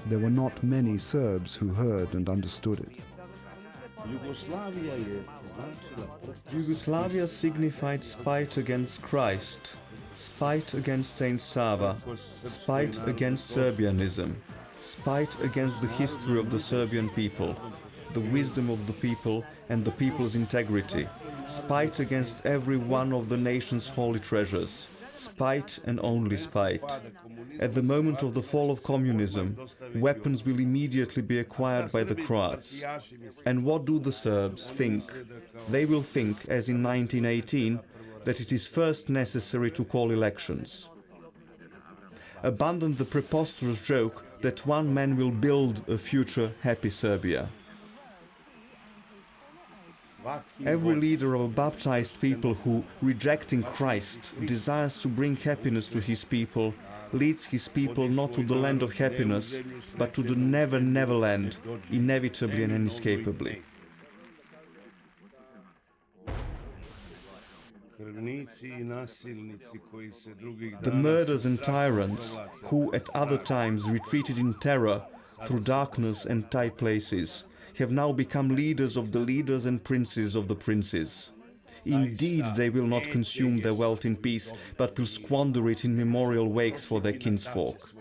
[SPEAKER 1] There were not many Serbs who heard and understood it.
[SPEAKER 2] Yugoslavia signified spite against Christ, spite against Saint Sava, spite against Serbianism, spite against the history of the Serbian people, the wisdom of the people and the people's integrity, spite against every one of the nation's holy treasures, spite and only spite. At the moment of the fall of communism, weapons will immediately be acquired by the Croats. And what do the Serbs think? They will think, as in 1918, that it is first necessary to call elections. abandoned the preposterous joke that one man will build a future happy Serbia. Every leader of a baptized people who, rejecting Christ, desires to bring happiness to his people, leads his people not to the land of happiness, but to the never land, inevitably and inescapably. The murderers and tyrants, who at other times retreated in terror through darkness and tight places, have now become leaders of the leaders and princes of the princes. Indeed, they will not consume their wealth in peace, but will squander it in memorial wakes for their kinsfolk.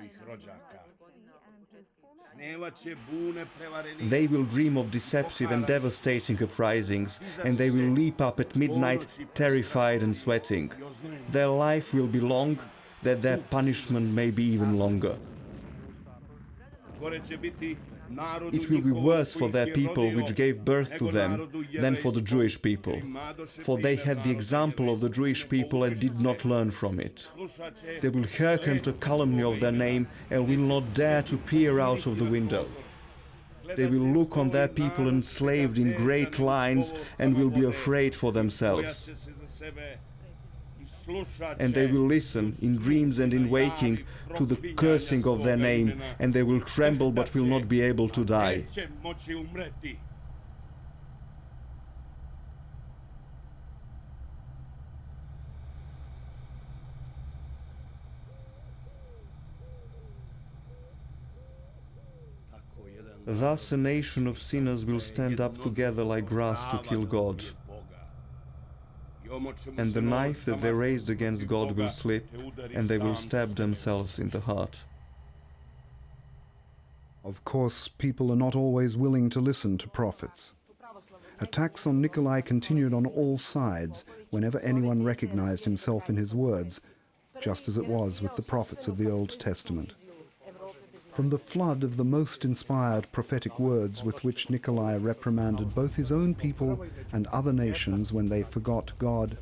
[SPEAKER 2] They will dream of deceptive and devastating uprisings, and they will leap up at midnight, terrified and sweating. Their life will be long, that their punishment may be even longer. It will be worse for their people which gave birth to them than for the Jewish people, for they had the example of the Jewish people and did not learn from it. They will hearken to calumny of their name and will not dare to peer out of the window. They will look on their people enslaved in great lines and will be afraid for themselves. And they will listen, in dreams and in waking, to the cursing of their name, and they will tremble but will not be able to die. Thus a nation of sinners will stand up together like grass to kill God. And the knife that they raised against God will slip, and they will stab themselves in the heart.
[SPEAKER 1] Of course, people are not always willing to listen to prophets. Attacks on Nicholai continued on all sides whenever anyone recognized himself in his words, just as it was with the prophets of the Old Testament. From the flood of the most inspired prophetic words with which Nicholai reprimanded both his own people and other nations when they forgot God,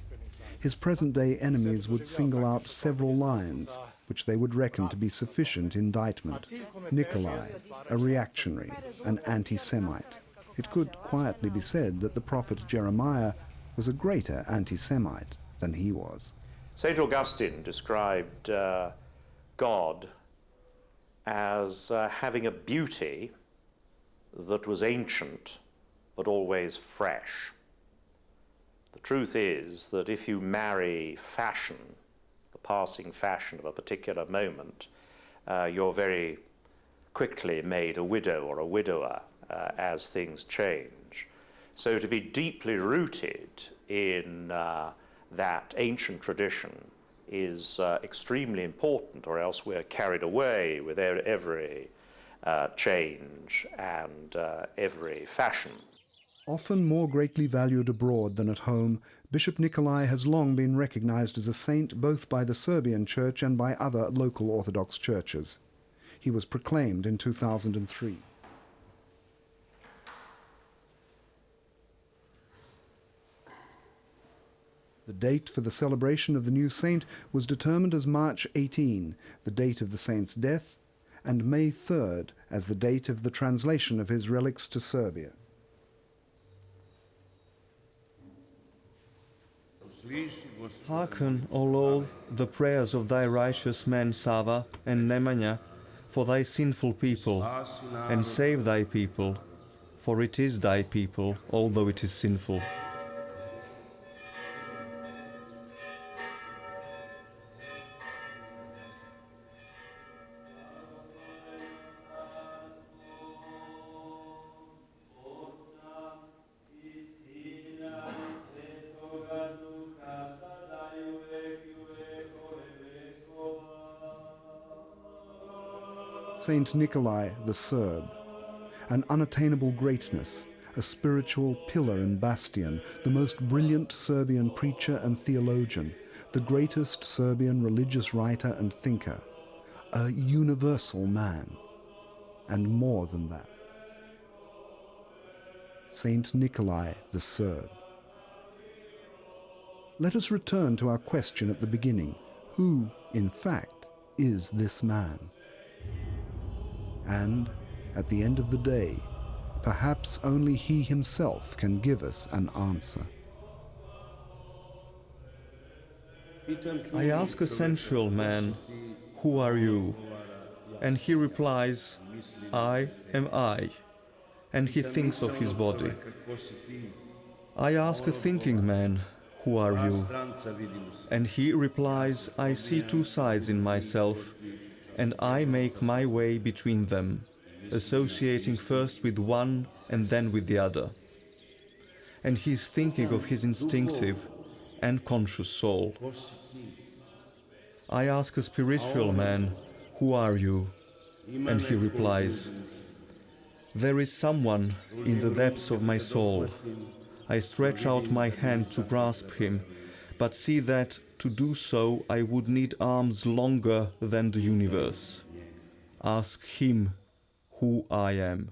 [SPEAKER 1] his present-day enemies would single out several lines which they would reckon to be sufficient indictment. Nicholai, a reactionary, an anti-Semite. It could quietly be said that the prophet Jeremiah was a greater anti-Semite than he was.
[SPEAKER 5] St. Augustine described God as having a beauty that was ancient but always fresh. The truth is that if you marry fashion, the passing fashion of a particular moment, you're very quickly made a widow or a widower as things change. So to be deeply rooted in that ancient tradition is extremely important, or else we're carried away with every change and every fashion.
[SPEAKER 1] Often more greatly valued abroad than at home, Bishop Nicholai has long been recognized as a saint both by the Serbian Church and by other local Orthodox churches. He was proclaimed in 2003. The date for the celebration of the new saint was determined as March 18, the date of the saint's death, and May 3rd as the date of the translation of his relics to Serbia.
[SPEAKER 2] Hearken, O Lord, the prayers of thy righteous men Sava and Nemanja for thy sinful people, and save thy people, for it is thy people, although it is sinful.
[SPEAKER 1] Saint Nicholai the Serb, an unattainable greatness, a spiritual pillar and bastion, the most brilliant Serbian preacher and theologian, the greatest Serbian religious writer and thinker, a universal man, and more than that. Saint Nicholai the Serb. Let us return to our question at the beginning. Who, in fact, is this man? And, at the end of the day, perhaps only he himself can give us an answer.
[SPEAKER 2] I ask a sensual man, "Who are you?" And he replies, "I am I." And he thinks of his body. I ask a thinking man, "Who are you?" And he replies, "I see two sides in myself, and I make my way between them, associating first with one and then with the other." And he is thinking of his instinctive and conscious soul. I ask a spiritual man, "Who are you?" And he replies, "There is someone in the depths of my soul. I stretch out my hand to grasp him, but see that to do so I would need arms longer than the universe. Ask him who I am."